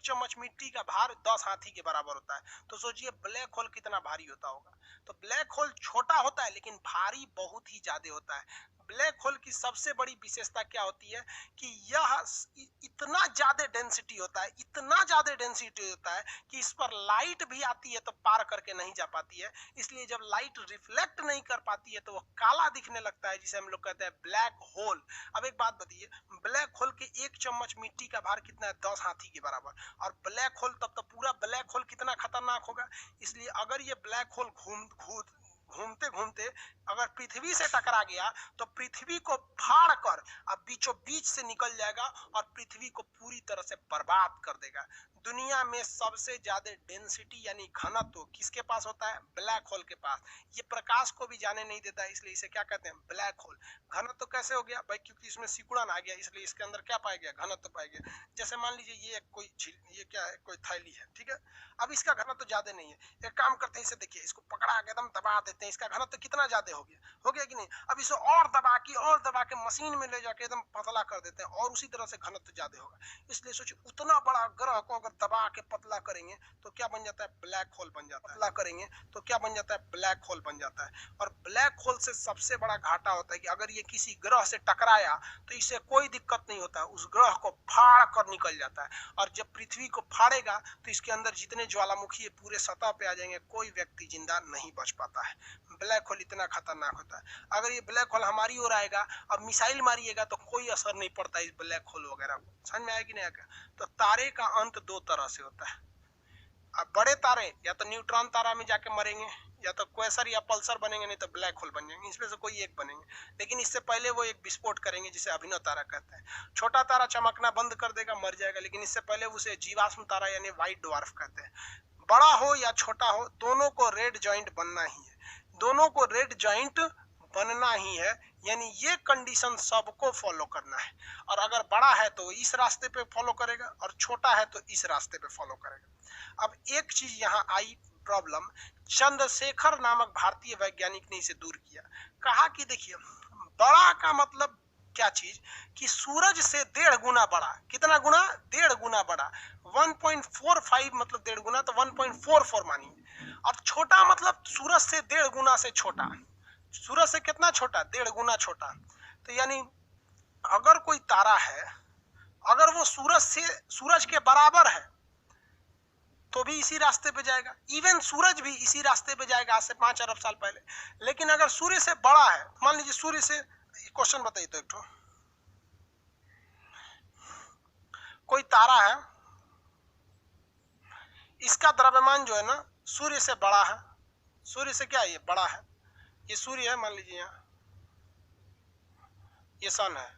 [SPEAKER 1] चम्मच मिट्टी का भार 10 हाथी के बराबर होता है। तो सोचिए ब्लैक होल कितना भारी होता होगा। तो ब्लैक होल छोटा होता है लेकिन भारी बहुत ही ज्यादा होता है। ब्लैक होल की सबसे बड़ी विशेषता क्या होती है कि यह इतना ज्यादा डेंसिटी होता है, इतना ज्यादा डेंसिटी होता है कि इस पर लाइट भी आती है तो पार करके नहीं जा पाती है। इसलिए जब लाइट रिफ्लेक्ट नहीं कर पाती है तो वो काला दिखने लगता है, जिसे हम लोग कहते हैं ब्लैक होल। अब एक बात बताइए, ब्लैक होल के एक चम्मच मिट्टी का भार कितना है? 10 हाथी के बराबर। और ब्लैक होल, तब तो पूरा ब्लैक होल कितना खतरनाक होगा। इसलिए अगर ये ब्लैक होल घूमते घूमते अगर पृथ्वी से टकरा गया तो पृथ्वी को फाड़ कर अब बीचों बीच से निकल जाएगा और पृथ्वी को पूरी तरह से बर्बाद कर देगा। दुनिया में सबसे ज्यादा डेंसिटी यानी घनत्व किसके पास होता है? ब्लैक होल के पास। ये प्रकाश को भी जाने नहीं देता है, इसलिए इसे क्या कहते हैं? Black whole. घनत्व कैसे हो गया भाई? क्योंकि इसमें सिकुड़न आ गया, इसलिए इसके अंदर क्या पाया गया? घनत्व पाया गया। जैसे मान लीजिए ये क्या है? कोई थैली है, ठीक है। अब इसका घनत्व ज्यादा नहीं है, एक काम करते हैं, इसे देखिए, इसको पकड़ा के एकदम दबा देते हैं, इसका घनत्व कितना ज्यादा हो गया कि नहीं? अब इसे और दबा के मशीन में ले जाके एकदम पतला कर देते हैं और उसी तरह से घनत्व ज्यादा होगा। इसलिए सोचिए, उतना बड़ा ग्रह को अगर दबा के पतला करेंगे तो क्या बन जाता है? ब्लैक होल बन जाता है। पतला करेंगे तो क्या बन जाता है? ब्लैक होल बन जाता है। और ब्लैक होल से सबसे बड़ा घाटा होता है कि अगर ये किसी ग्रह से टकराया तो इसे कोई दिक्कत नहीं होता, उस ग्रह को फाड़ कर निकल जाता है। और जब पृथ्वी को फाड़ेगा तो इसके अंदर जितने ज्वालामुखी है पूरे सतह पे आ जाएंगे, कोई व्यक्ति जिंदा नहीं बच पाता है। ब्लैक होल इतना खतरनाक होता है। अगर ये ब्लैक होल हमारी ओर आएगा, अब मिसाइल मारिएगा तो कोई असर नहीं पड़ता इस ब्लैक होल वगैरह को। समझ में आया कि नहीं आया? तो तारे का अंत दो तरह से होता है। अब बड़े तारे या तो न्यूट्रॉन तारा में जाके मरेंगे, या तो क्वेसर या पल्सर बनेंगे, नहीं तो ब्लैक होल बन जाएंगे। इसमें से कोई एक बनेंगे, लेकिन इससे पहले वो एक विस्फोट करेंगे जिसे अभिनव तारा कहते हैं। छोटा तारा चमकना बंद कर देगा, मर जाएगा, लेकिन इससे पहले उसे जीवाश्म तारा यानी व्हाइट ड्वार्फ कहते हैं। बड़ा हो या छोटा हो, दोनों को रेड जॉइंट बनना ही है, दोनों को रेड जॉइंट बनना ही है। यानी ये कंडीशन सबको फॉलो करना है। और अगर बड़ा है तो इस रास्ते पे फॉलो करेगा और छोटा है तो इस रास्ते पे फॉलो करेगा। अब एक चीज यहाँ आई प्रॉब्लम, चंद्रशेखर नामक भारतीय वैज्ञानिक ने इसे दूर किया। कहा कि देखिए, बड़ा का मतलब क्या चीज कि सूरज से 1.5 गुना बड़ा। कितना गुना? 1.5 गुना बड़ा। 1.45 मतलब 1.5 गुना, तो 1.44 मानिए। और छोटा मतलब सूरज से 1.5 गुना से छोटा। सूरज से कितना छोटा? 1.5 गुना छोटा। तो यानी अगर कोई तारा है, अगर वो सूरज के बराबर है, तो भी इसी रास्ते पे जाएगा। इवन सूरज भी इसी रास्ते पे जाएगा आज से 5 अरब साल पहले। लेकिन अगर सूर्य से बड़ा है, मान लीजिए सूर्य से, क्वेश्चन बताइए तो, एक तो कोई तारा है, इसका द्रव्यमान जो है ना सूर्य से बड़ा है। सूर्य से क्या है, ये बड़ा है, ये सूर्य है, मान लीजिए यहाँ ये सन है,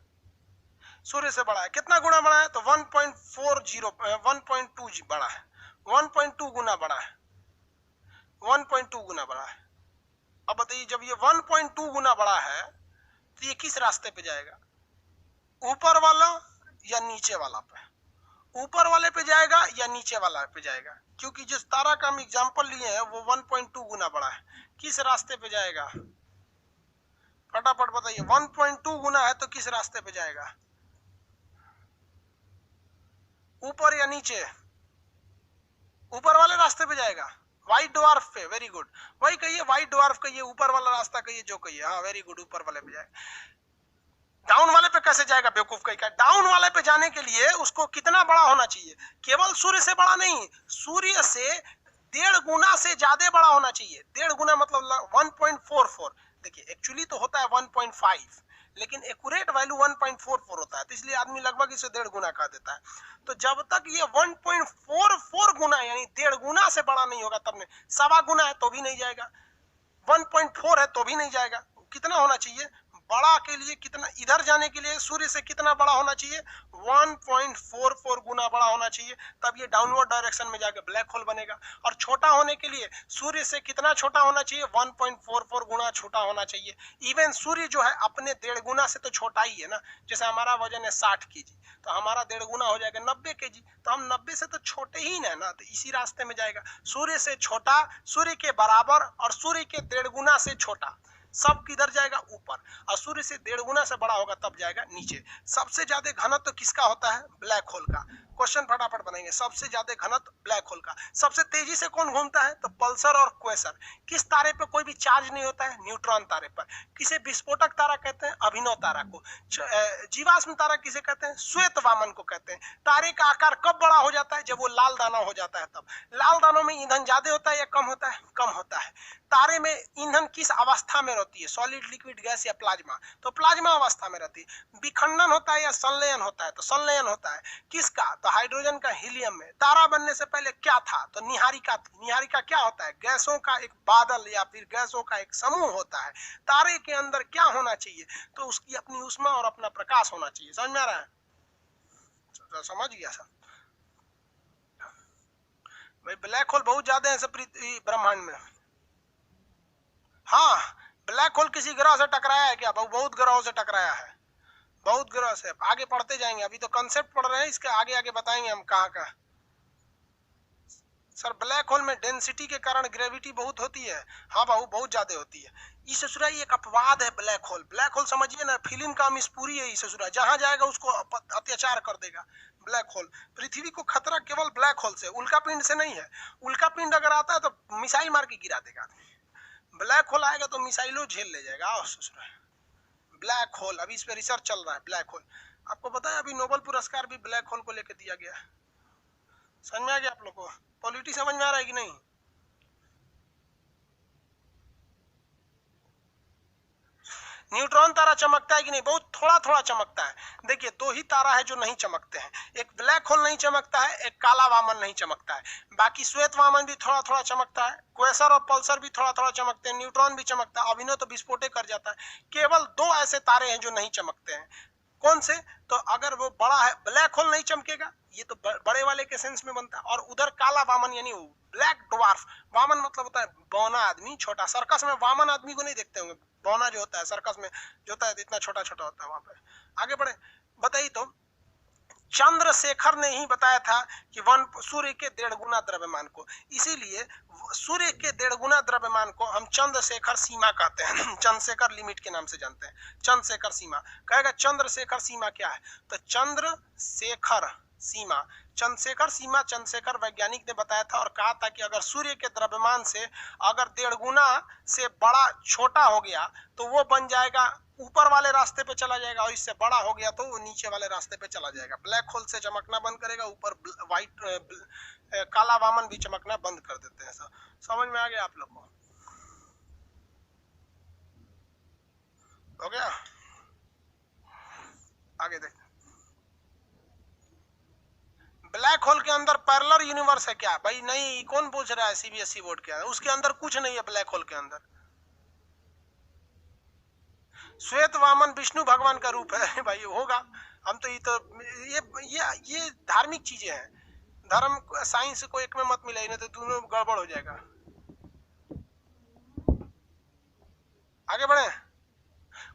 [SPEAKER 1] सूर्य से बड़ा है। कितना गुना बड़ा है, तो 1.2 बड़ा है, 1.2 गुना बड़ा है, 1.2 गुना बड़ा है। अब बताइए जब ये 1.2 गुना बड़ा है तो ये किस रास्ते पे जाएगा, ऊपर वाला या नीचे वाला पे? ऊपर वाले पे जाएगा या नीचे वाला पे जाएगा? क्योंकि जिस तारा का हम एग्जांपल लिए हैं वो 1.2 गुना बड़ा है, किस रास्ते पे जाएगा, फटाफट बताइए। 1.2 गुना है तो किस रास्ते पे जाएगा, ऊपर या नीचे? ऊपर वाले रास्ते पे जाएगा, व्हाइट ड्वार्फ पे। वेरी गुड, वही कहिए, व्हाइट ड्वार्फ कहिए, ऊपर वाला रास्ता कहिए, जो कहिए, हाँ वेरी गुड, ऊपर वाले पे जाएगा। डाउन वाले पे कैसे जाएगा, बेवकूफ कहीं का। डाउन वाले पे जाने के लिए उसको कितना बड़ा होना चाहिए, केवल सूर्य से बड़ा नहीं, सूर्य से 1.5 गुना से ज्यादा बड़ा होना चाहिए। 1.5 गुना मतलब 1.44। देखिए एक्चुअली तो होता है 1.5, लेकिन एक्यूरेट वैल्यू 1.44 होता है, तो इसलिए आदमी लगभग इसे 1.5 गुना कह देता है। तो जब तक ये 1.44 गुना यानी 1.5 गुना से बड़ा नहीं होगा, तब नहीं। 1.25 गुना है तो भी नहीं जाएगा, 1.4 है तो भी नहीं जाएगा। कितना होना चाहिए बड़ा के लिए, कितना इधर जाने के लिए सूर्य से कितना बड़ा होना चाहिए, 1.44 गुना बड़ा होना चाहिए, तब ये डाउनवर्ड डायरेक्शन में जाके ब्लैक होल बनेगा। और छोटा होने के लिए सूर्य से कितना छोटा होना चाहिए, 1.44 गुना छोटा होना चाहिए। इवन सूर्य जो है अपने 1.5 गुना से तो छोटा ही है ना। जैसे हमारा वजन है 60 kg, तो हमारा 1.5 गुना हो जाएगा 90 kg, तो हम 90 से तो छोटे ही ना, तो इसी रास्ते में जाएगा। सूर्य से छोटा, सूर्य के बराबर और सूर्य के 1.5 गुना से छोटा, सब किधर जाएगा, ऊपर। और सूर्य से 1.5 गुना से बड़ा होगा तब जाएगा नीचे। सबसे ज्यादा घनत्व तो किसका होता है, ब्लैक होल का। क्वेश्चन फटाफट बनाएंगे, सबसे ज्यादा घनत्व ब्लैक होल का। सबसे तेजी से कौन घूमता है, तो पल्सर और क्वेसर। किस तारे पे कोई भी चार्ज नहीं होता है, न्यूट्रॉन तारे पर। किसे विस्फोटक तारा कहते हैं, अभिनव तारा को। जीवाश्म तारा किसे कहते हैं, श्वेत वामन को कहते हैं। तारे का आकार कब बड़ा हो जाता है, जब वो लाल दाना हो जाता है तब। लाल दानों में ईंधन ज्यादा होता है या कम होता है, कम होता है। तारे में ईंधन किस अवस्था में रहती है, सॉलिड, लिक्विड, गैस या प्लाज्मा, तो प्लाज्मा अवस्था में रहती है। विखंडन होता है या संलयन होता है, तो संलयन होता है। किसका, तो हाइड्रोजन का हीलियम में। तारा बनने से पहले क्या था, तो निहारिका थी। निहारिका क्या होता है, गैसों का एक बादल या फिर गैसों का एक समूह होता है। तारे के अंदर क्या होना चाहिए, तो उसकी अपनी ऊष्मा और अपना प्रकाश होना चाहिए। समझ में आ रहा है, तो समझ गया सर भाई। ब्लैक होल बहुत ज्यादा है सब ब्रह्मांड में। हाँ, ब्लैक होल किसी ग्रह से टकराया है क्या, बहुत ग्रहों से टकराया है, बहुत ग्रह से। आगे पढ़ते जाएंगे, अभी तो कंसेप्ट पढ़ रहे हैं, इसके आगे आगे बताएंगे हम कहाँ कहाँ। सर ब्लैक होल में डेंसिटी के कारण ग्रेविटी बहुत होती है। हाँ बाबू, बहुत ज्यादा होती है। ये ससुरा एक अपवाद है ब्लैक होल। ब्लैक होल समझिए ना, फिल्म का मिसपूरी है। ये ससुरा जहां जाएगा उसको अत्याचार कर देगा ब्लैक होल। पृथ्वी को खतरा केवल ब्लैक होल से, उल्का पिंड से नहीं है। उल्का पिंड अगर आता है तो मिसाइल मार के गिरा देगा। ब्लैक होल आएगा तो मिसाइलों झेल ले जाएगा। आओ ससुरा, ब्लैक होल अभी इस पे रिसर्च चल रहा है। ब्लैक होल आपको पता है, अभी नोबेल पुरस्कार भी ब्लैक होल को लेकर दिया गया। समझ में आ गया आप लोग को, पॉलिटी समझ में आ रहा है कि नहीं। न्यूट्रॉन तारा चमकता है कि नहीं, बहुत थोड़ा थोड़ा चमकता है। देखिए 2 ही तारा है जो नहीं चमकते हैं, एक ब्लैक होल नहीं चमकता है, एक काला वामन नहीं चमकता है। बाकी श्वेत वामन भी थोड़ा थोड़ा चमकता है, क्वेसर और पल्सर भी थोड़ा थोड़ा चमकते हैं, न्यूट्रॉन भी चमकता है, अभिनव तो विस्फोटे कर जाता है। केवल 2 ऐसे तारे हैं जो नहीं चमकते हैं। कौन से, तो अगर वो बड़ा है, ब्लैक होल नहीं चमकेगा, ये तो बड़े वाले के सेंस में बनता है। और उधर काला वामन यानी ब्लैक ड्वार्फ। वामन मतलब होता है बौना आदमी, छोटा। सर्कस में वामन आदमी को नहीं देखते होंगे, बौना जो होता है सर्कस में जो होता है इतना छोटा छोटा होता है। वहां पे आगे बढ़े, बताइए तो चंद्रशेखर ने ही बताया था कि सूर्य के 1.5 गुना द्रव्यमान को, इसीलिए सूर्य के 1.5 गुना द्रव्यमान को हम चंद्रशेखर सीमा कहते हैं। चंद्रशेखर लिमिट के नाम से जानते हैं, चंद्रशेखर सीमा। कहेगा चंद्रशेखर सीमा क्या है, तो चंद्रशेखर सीमा, चंद्रशेखर सीमा चंद्रशेखर वैज्ञानिक ने बताया था, और कहा था कि अगर सूर्य के द्रव्यमान से अगर 1.5 गुना से बड़ा छोटा हो गया तो वो बन जाएगा ऊपर वाले रास्ते पे चला जाएगा, और इससे बड़ा हो गया तो वो नीचे वाले रास्ते पे चला जाएगा। ब्लैक होल से चमकना बंद करेगा, ऊपर व्हाइट काला वामन भी चमकना बंद कर देते हैं। समझ में आ गया आप लोग को? हो गया? आगे देख, ब्लैक होल के अंदर पैरेलल यूनिवर्स है क्या? भाई नहीं, कौन पूछ रहा है सीबीएसई बोर्ड के? उसके अंदर कुछ नहीं है ब्लैक होल के अंदर। श्वेत वामन विष्णु भगवान का रूप है भाई, होगा। हम तो ये धार्मिक चीजें हैं, धर्म साइंस को एक में मत मिलाइए, नहीं तो दोनों गड़बड़ हो जाएगा। आगे बढ़े।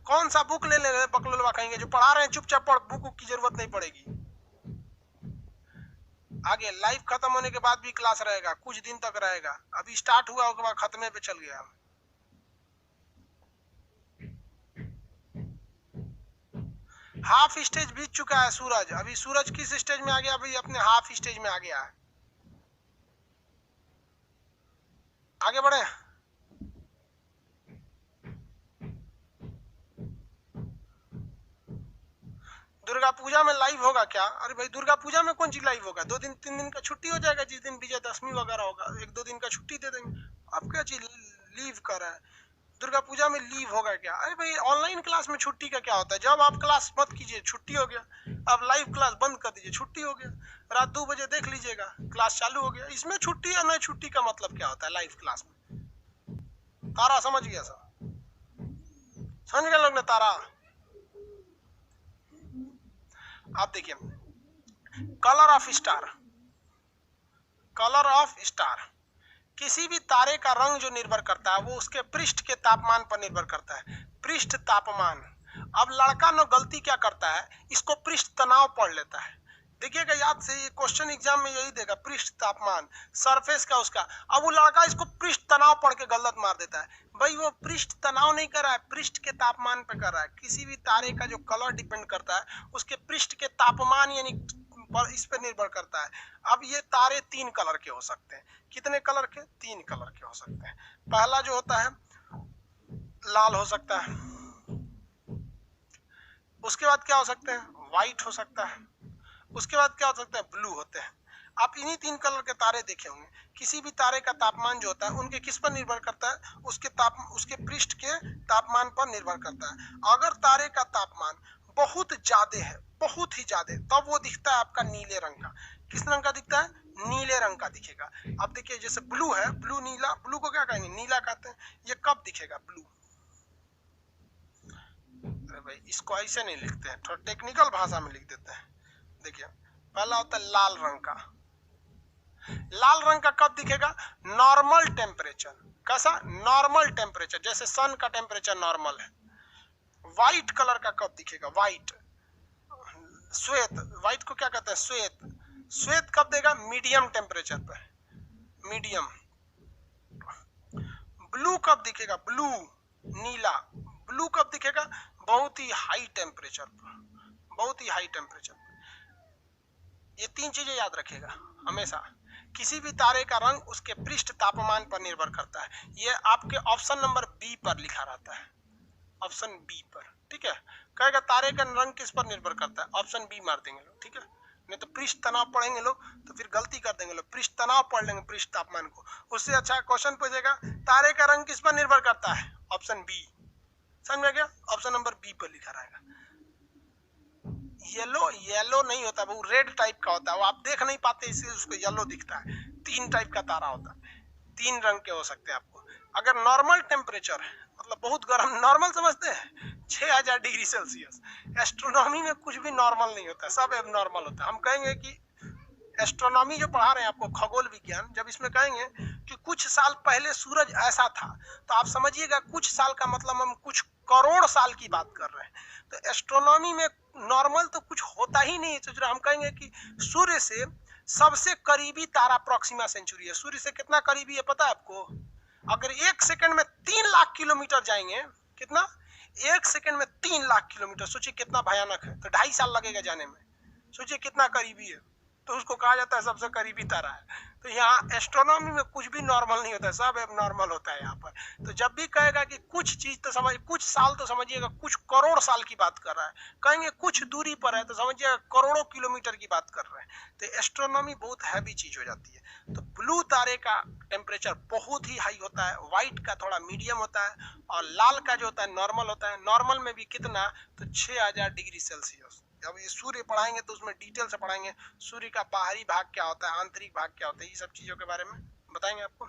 [SPEAKER 1] कौन सा बुक ले रहे बकलोलवा कहेंगे, जो पढ़ा रहे हैं चुपचाप पढ़, बुक की जरूरत नहीं पड़ेगी। आगे लाइव खत्म होने के बाद भी क्लास रहेगा, कुछ दिन तक रहेगा। अभी स्टार्ट हुआ उसके बाद खत्मे पे चल गया। हाफ स्टेज बीत चुका है सूरज। अभी सूरज किस स्टेज में आ गया? अभी अपने हाफ स्टेज में आ गया है। आगे बढ़े। दुर्गा पूजा में लाइव होगा क्या? अरे भाई दुर्गा पूजा में कौन चीज लाइव होगा? 2 दिन 3 दिन का छुट्टी हो जाएगा, जिस दिन विजयदशमी वगैरह होगा 1-2 दिन का छुट्टी दे देंगे। आप क्या चीज लीव कर रहा है? दुर्गा पूजा में लीव होगा क्या? अरे भाई ऑनलाइन क्लास में छुट्टी का क्या होता है? जब आप क्लास मत कीजिए छुट्टी हो गया, अब लाइव क्लास बंद कर दीजिए छुट्टी हो गया, रात 2 बजे देख लीजिएगा क्लास चालू हो गया। इसमें छुट्टी या नहीं छुट्टी का मतलब क्या होता है लाइव क्लास में? तारा समझ गया सर? समझ गए लोग ने तारा? आप देखिए, colour of star, colour of star, किसी भी तारे का रंग जो निर्भर करता है वो उसके पृष्ठ के तापमान पर निर्भर करता है। पृष्ठ तापमान। अब लड़का न गलती क्या करता है, इसको पृष्ठ तनाव पढ़ लेता है। देखिएगा याद से, ये क्वेश्चन एग्जाम में यही देगा, पृष्ठ तापमान सरफेस का उसका। अब वो लड़का इसको पृष्ठ तनाव पढ़ के गलत मार देता है। भाई वो पृष्ठ तनाव नहीं कर रहा है, पृष्ठ के तापमान पे कर रहा है। किसी भी तारे का जो कलर डिपेंड करता है उसके पृष्ठ के तापमान यानी पर इस पे निर्भर करता है। अब ये तारे 3 कलर के हो सकते हैं। कितने कलर के? 3 कलर के हो सकते हैं। पहला जो होता है लाल हो सकता है, उसके बाद क्या हो सकते हैं? व्हाइट हो सकता है, उसके बाद क्या हो सकता है? ब्लू होते हैं। आप इन्हीं 3 कलर के तारे देखे होंगे। किसी भी तारे का तापमान जो होता है उनके किस पर निर्भर करता है? उसके पृष्ठ के तापमान पर निर्भर करता है। अगर तारे का तापमान बहुत ज्यादा है, बहुत ही ज्यादा, तब वो दिखता है आपका नीले रंग का। किस रंग का दिखता है? नीले रंग का दिखेगा। अब देखिए जैसे ब्लू है, ब्लू नीला, ब्लू को क्या कहेंगे? नीला कहते हैं। ये कब दिखेगा ब्लू? अरे भाई इसको ऐसे नहीं लिखते हैं, थोड़ा टेक्निकल भाषा में लिख देते हैं। देखिए पहला होता है लाल रंग का। लाल रंग का कब दिखेगा? Normal temperature. कैसा? नॉर्मल टेम्परेचर, जैसे सन का टेम्परेचर नॉर्मल है। व्हाइट कलर का कब दिखेगा? व्हाइट, श्वेत, व्हाइट को क्या कहते हैं? श्वेत। श्वेत कब देगा? मीडियम टेम्परेचर पे, मीडियम। ब्लू कब दिखेगा? ब्लू, नीला। ब्लू कब दिखेगा? बहुत ही हाई टेम्परेचर पर, बहुत ही हाई टेम्परेचर पर। ये 3 चीजें याद रखिएगा हमेशा। किसी भी तारे का रंग उसके पृष्ठ तापमान पर निर्भर करता है। ये आपके ऑप्शन नंबर बी पर लिखा रहता है, ऑप्शन बी पर। ठीक है, कहेगा तारे का रंग किस पर निर्भर करता है? ऑप्शन बी मार देंगे लोग। ठीक है, नहीं तो पृष्ठ तनाव पढ़ेंगे लोग तो फिर गलती कर देंगे लोग, पृष्ठ तनाव पढ़ लेंगे पृष्ठ तापमान को। उससे अच्छा क्वेश्चन पूछेगा तारे का रंग किस पर निर्भर करता है? Option B. समझ में गया? ऑप्शन नंबर बी पर लिखा रहेगा। येलो, येलो नहीं होता, वो रेड टाइप का होता है, वो आप देख नहीं पाते इसलिए उसको येलो दिखता है। 3 टाइप का तारा होता है, 3 रंग के हो सकते हैं आपको। अगर नॉर्मल टेम्परेचर है, मतलब बहुत गर्म, नॉर्मल समझते हैं 6000 डिग्री सेल्सियस। एस्ट्रोनॉमी में कुछ भी नॉर्मल नहीं होता है, सब एबनॉर्मल होता है। हम कहेंगे कि एस्ट्रोनॉमी जो पढ़ा रहे हैं आपको, खगोल विज्ञान, जब इसमें कहेंगे कि कुछ साल पहले सूरज ऐसा था, तो आप समझिएगा कुछ साल का मतलब हम कुछ करोड़ साल की बात कर रहे हैं। तो एस्ट्रोनॉमी में नॉर्मल तो कुछ होता ही नहीं है। हम कहेंगे कि सूर्य से सबसे करीबी तारा प्रॉक्सिमा सेंचुरी है। सूर्य से कितना करीबी है पता है आपको? अगर 1 सेकंड में 3 लाख किलोमीटर जाएंगे, कितना? 1 सेकंड में 3 लाख किलोमीटर। सोचिए कितना भयानक है। तो 2.5 साल लगेगा जाने में। सोचिए कितना करीबी है। तो उसको कहा जाता है सबसे करीबी तारा है। तो यहाँ एस्ट्रोनॉमी में कुछ भी नॉर्मल नहीं होता है, सब एबनॉर्मल होता है यहाँ पर। तो जब भी कहेगा कि कुछ चीज तो समझ, कुछ साल तो समझिएगा कुछ करोड़ साल की बात कर रहा है, कहेंगे कुछ दूरी पर है तो समझिएगा करोड़ों किलोमीटर की बात कर रहे हैं। तो एस्ट्रोनॉमी बहुत हैवी चीज हो जाती है। तो ब्लू तारे का टेम्परेचर बहुत ही हाई होता है, व्हाइट का थोड़ा मीडियम होता है, और लाल का जो होता है नॉर्मल होता है। नॉर्मल में भी कितना, तो 6000 डिग्री सेल्सियस। जब ये सूर्य पढ़ाएंगे तो उसमें डिटेल से पढ़ाएंगे, सूर्य का बाहरी भाग क्या होता है, आंतरिक भाग क्या होता है, ये सब चीजों के बारे में बताएंगे आपको।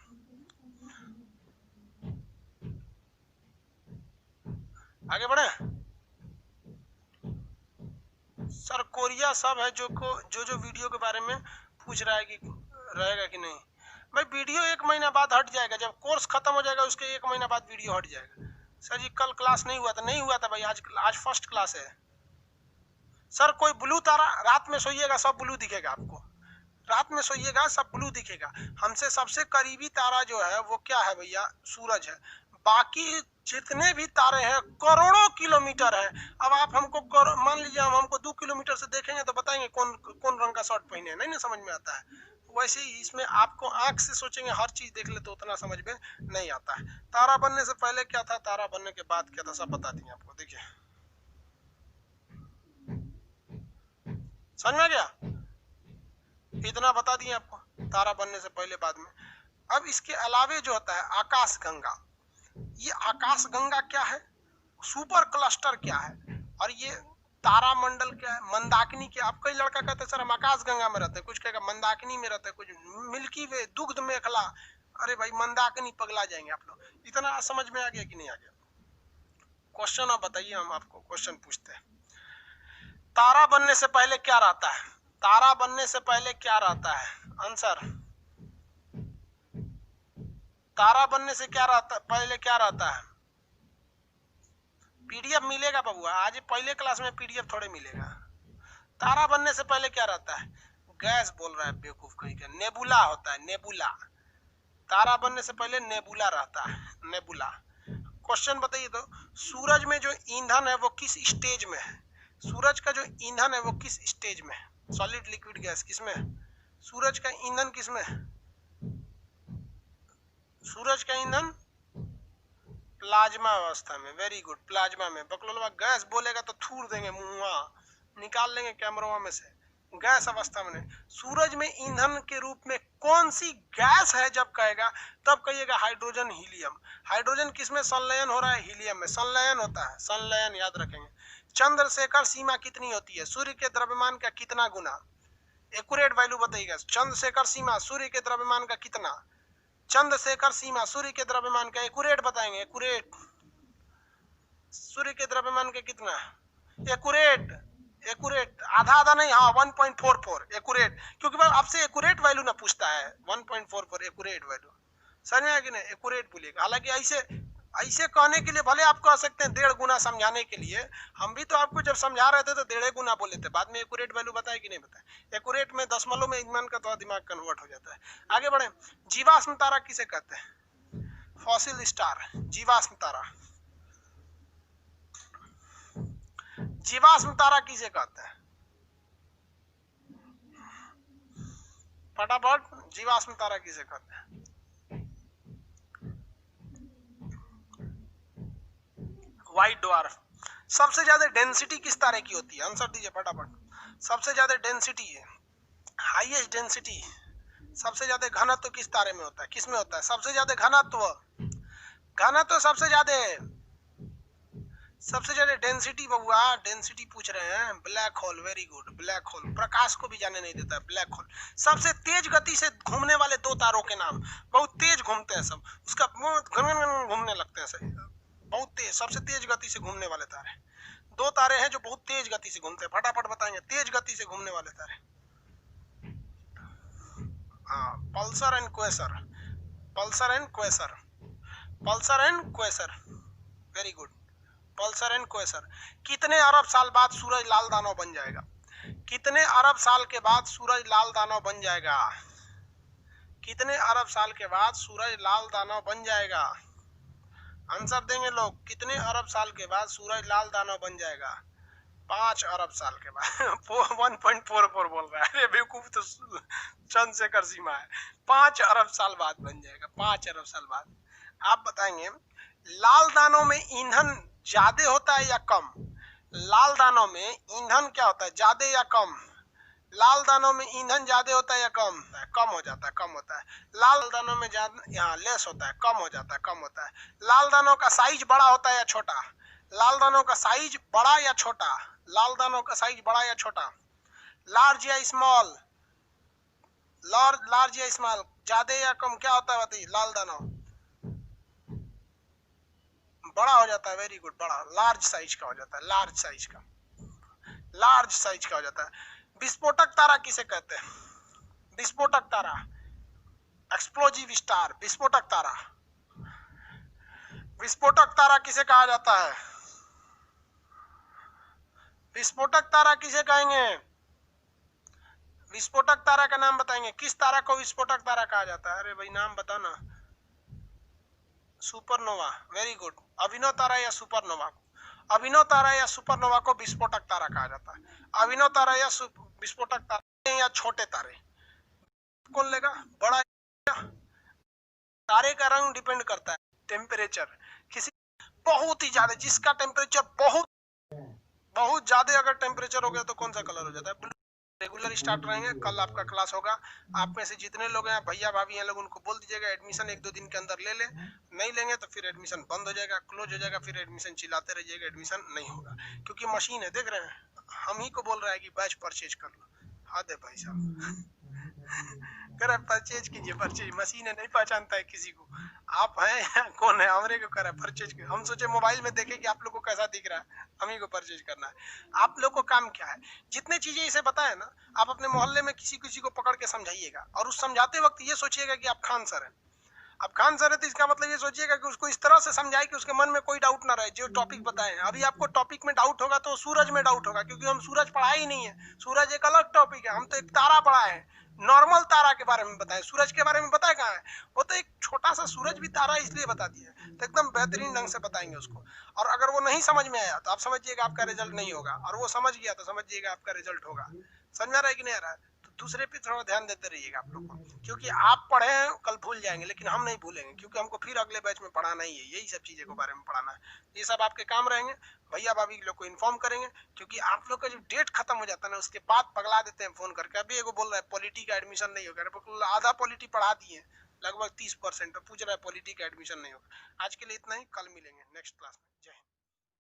[SPEAKER 1] आगे बढ़े सर। कोरिया सब है जो वीडियो के बारे में पूछ रहा है कि रहेगा कि नहीं। भाई वीडियो 1 महीना बाद हट जाएगा, जब कोर्स खत्म हो जाएगा उसके 1 महीना बाद वीडियो हट जाएगा। सर जी कल क्लास नहीं हुआ था, नहीं हुआ था भाई, आज फर्स्ट क्लास है। सर कोई ब्लू तारा, रात में सोइएगा सब ब्लू दिखेगा आपको, रात में सोइएगा सब ब्लू दिखेगा। हमसे सबसे करीबी तारा जो है वो क्या है भैया, सूरज है। बाकी जितने भी तारे हैं करोड़ों किलोमीटर है। अब आप हमको मान लीजिए हमको 2 किलोमीटर से देखेंगे तो बताएंगे कौन रंग का शर्ट पहने है, नहीं समझ में आता है। वैसे ही इसमें आपको आंख से सोचेंगे हर चीज देख ले तो उतना समझ में नहीं आता है। तारा बनने से पहले क्या था, तारा बनने के बाद क्या था, सब बता दिए आपको। देखिए समझ में आ गया, इतना बता दिए आपको तारा बनने से पहले बाद में। अब इसके अलावे जो होता है आकाश गंगा, ये आकाश गंगा क्या है, सुपर क्लस्टर क्या है, और ये तारामंडल क्या है, मंदाकिनी क्या। अब कई लड़का कहते हैं सर हम आकाश गंगा में रहते हैं, कुछ कहेगा मंदाकिनी में रहते हैं, कुछ मिल्की वे, दुग्ध मेखला। अरे भाई मंदाकिनी पगला जाएंगे आप लोग। इतना समझ में आ गया कि नहीं आ गया? क्वेश्चन आप बताइए, हम आपको क्वेश्चन पूछते हैं। तारा बनने से पहले क्या रहता है, तारा बनने से पहले क्या रहता है, आंसर। तारा बनने से क्या रहता, पहले क्या रहता है? पीडीएफ मिलेगा बबुआ, आज पहले क्लास में पीडीएफ थोड़े मिलेगा। तारा बनने से पहले क्या रहता है? गैस बोल रहा है बेवकूफ कहीं का, नेबुला होता है, नेबुला। तारा बनने से पहले नेबुला रहता है, नेबुला। क्वेश्चन बताइए तो, सूरज में जो ईंधन है वो किस स्टेज में है? सूरज का जो ईंधन है वो किस स्टेज में है? सॉलिड लिक्विड गैस किसमें है? सूरज का ईंधन किसमें है? सूरज का ईंधन प्लाज्मा अवस्था में। वेरी गुड, प्लाज्मा में। बकलोलवा गैस बोलेगा तो थूर देंगे, मुंह निकाल लेंगे कैमरों में से। गैस अवस्था में नहीं। सूरज में ईंधन के रूप में कौन सी गैस है जब कहेगा तब कहिएगा हाइड्रोजन, हीलियम। हाइड्रोजन किसमें संलयन हो रहा है? हीलियम में संलयन होता है, संलयन याद रखेंगे। चंद्रशेखर सीमा कितनी होती है? सूर्य के द्रव्यमान का कितना गुना? एक्यूरेट वैल्यू बताइएगा। चंद्रशेखर सीमा सूर्य के द्रव्यमान का कितना? चंद्रशेखर सीमा सूर्य के द्रव्यमान का एक्यूरेट बताएंगे, एक्यूरेट। सूर्य के द्रव्यमान का कितना? एक्यूरेट, एक्यूरेट आधा आधा नहीं, हाँ 1.44 एक्यूरेट, क्योंकि मैं आपसे एक्यूरेट वैल्यू ना पूछता है। 1.44 एक्यूरेट वैल्यू, समझ में आया कि नहीं? एक्यूरेट बोलिएगा। हालांकि ऐसे कहने के लिए भले आप कह सकते हैं 1.5 गुना समझाने के लिए, हम भी तो आपको जब समझा रहे थे तो 1.5 गुना बोले थे, बाद में एक्यूरेट वैल्यू बताए कि नहीं बताए? एक्यूरेट में दशमलव में ईंधन का थोड़ा दिमाग कन्वर्ट हो जाता है। आगे बढ़े। जीवाश्म तारा किसे कहते हैं? फॉसिल स्टार, जीवाश्म तारा। जीवाश्म तारा किसे कहते हैं? फटाफट, जीवाश्म तारा किसे कहते हैं? White dwarf. सबसे ज्यादा डेंसिटी किस तारे की होती है? आंसर दीजिए फटाफट। सबसे ज्यादा डेंसिटी है, हाईएस्ट डेंसिटी, सबसे ज्यादा घनत्व किस तारे में होता है? किस में होता है सबसे ज्यादा घनत्व? घनत्व सबसे ज्यादा, सबसे ज्यादा डेंसिटी बबुआ, डेंसिटी पूछ रहे हैं। Black hole, very good, black hole. प्रकाश को भी जाने नहीं देता है ब्लैक होल। सबसे तेज गति से घूमने वाले 2 तारों के नाम, बहुत तेज घूमते हैं सब, उसका घूमने लगते हैं सही, बहुत तेज, सबसे तेज गति से घूमने वाले तारे। 2 तारे हैं जो बहुत तेज गति से घूमते हैं, फटाफट बताएंगे तेज गति से घूमने वाले तारे। हाँ, pulsar and quasar, pulsar and quasar, pulsar and quasar, very good, pulsar and quasar. कितने अरब साल बाद सूरज लाल दानव बन जाएगा? कितने अरब साल के बाद सूरज लाल दानव बन जाएगा? कितने अरब साल के बाद सूरज लाल दानव बन जाएगा? आंसर देंगे लोग, कितने अरब साल के बाद सूरज लाल दानव बन जाएगा? 5 अरब साल के बाद 1.44 बोल रहा है। अरे बेवकूफ तो चंद्रशेखर सीमा है। 5 अरब साल बाद बन जाएगा, 5 अरब साल बाद। आप बताएंगे लाल दानों में ईंधन ज्यादा होता है या कम? लाल दानों में ईंधन क्या होता है, ज्यादा या कम? लाल दानों में ईंधन ज्यादा होता है या कम? कम हो जाता है, कम होता है। लाल दानों में ज्यादा, यहाँ लेस होता है, कम हो जाता है, कम होता है। लाल दानों का साइज बड़ा होता है या छोटा? लाल दानों का साइज बड़ा या छोटा? लाल दानों का साइज बड़ा या छोटा? लार्ज या स्मॉल? लार्ज या स्मॉल, ज्यादा या कम, क्या होता है बताइए? लाल दानों बड़ा हो जाता है, वेरी गुड, बड़ा, लार्ज साइज का हो जाता है, लार्ज साइज का, लार्ज साइज का हो जाता है। विस्फोटक तारा किसे कहते हैं? विस्फोटक तारा, एक्सप्लोजिव स्टार, विस्फोटक तारा। विस्फोटक तारा किसे कहा जाता है? विस्फोटक तारा किसे कहेंगे? विस्फोटक तारा का नाम बताएंगे, किस तारा को विस्फोटक तारा कहा जाता है? अरे भाई नाम बताओ ना। Supernova, very good. अभिनव तारा या सुपरनोवा को? अभिनव तारा या सुपरनोवा को विस्फोटक तारा कहा जाता है। अभिनव तारा या विस्फोटक तारा या छोटे तारे, कौन लेगा? बड़ा? तारे का रंग डिपेंड करता है टेम्परेचर, किसी बहुत ही ज्यादा, जिसका टेम्परेचर बहुत बहुत ज्यादा अगर टेम्परेचर हो गया तो कौन सा कलर हो जाता है? ब्लू। रेगुलर स्टार्ट रहेंगे, कल आपका क्लास होगा। आप में से जितने लोग हैं, भैया भाभी हैं लोग, उनको बोल दीजिएगा एडमिशन 1-2 दिन के अंदर ले ले। नहीं लेंगे तो फिर एडमिशन बंद हो जाएगा, क्लोज हो जाएगा, फिर एडमिशन चिल्लाते रहिएगा एडमिशन नहीं होगा। क्योंकि मशीन है, देख रहे हैं, हम ही को बोल रहा है कि बैच परचेज कर लो। हद है भाई साहब। कर परचेज कीजिए, परचेज, मशीन है, नहीं पहचानता है किसी को। आप हैं कौन है, हमरे को करा परचेज। हम सोचे मोबाइल में देखे कि आप लोग को कैसा दिख रहा है, हम ही को परचेज करना है। आप लोग को काम क्या है, जितने चीजें इसे बताए ना, आप अपने मोहल्ले में किसी किसी को पकड़ के समझाइएगा, और उस समझाते वक्त ये सोचिएगा कि आप खान सर हैं। अब खान सर है तो इसका मतलब ये सोचिएगा कि उसको इस तरह से समझाए कि उसके मन में कोई डाउट ना रहे, जो टॉपिक बताए हैं। अभी आपको टॉपिक में डाउट होगा तो सूरज में डाउट होगा, क्योंकि हम सूरज पढ़ा ही नहीं है। सूरज एक अलग टॉपिक है, हम तो एक तारा पढ़ाए हैं, नॉर्मल तारा के बारे में बताए, सूरज के बारे में बताया कहाँ है? वो तो एक छोटा सा सूरज भी तारा इसलिए बता दिया, तो एकदम बेहतरीन ढंग से बताएंगे उसको। और अगर वो नहीं समझ में आया तो आप समझिएगा आपका रिजल्ट नहीं होगा, और वो समझ गया तो समझिएगा आपका रिजल्ट होगा। समझ में आ रहा है कि नहीं आ रहा है? तो दूसरे पे थोड़ा ध्यान देते रहिएगा आप लोग को, क्योंकि आप पढ़े हैं कल भूल जाएंगे, लेकिन हम नहीं भूलेंगे, क्योंकि हमको फिर अगले बैच में पढ़ाना ही है, यही सब चीजें के बारे में पढ़ाना है। ये सब आपके काम रहेंगे, भैया भाभी लोग को इन्फॉर्म करेंगे। क्योंकि आप लोग का जब डेट खत्म हो जाता है ना, उसके बाद पगला देते हैं फोन करके। अभी एगो बोल रहा है पॉलिटी का एडमिशन नहीं होगा, आधा पॉलिटी पढ़ा दिए लगभग 30%, पूछ रहा है पॉलिटी का एडमिशन नहीं होगा। आज के लिए इतना ही, कल मिलेंगे नेक्स्ट क्लास में। जय हिंद।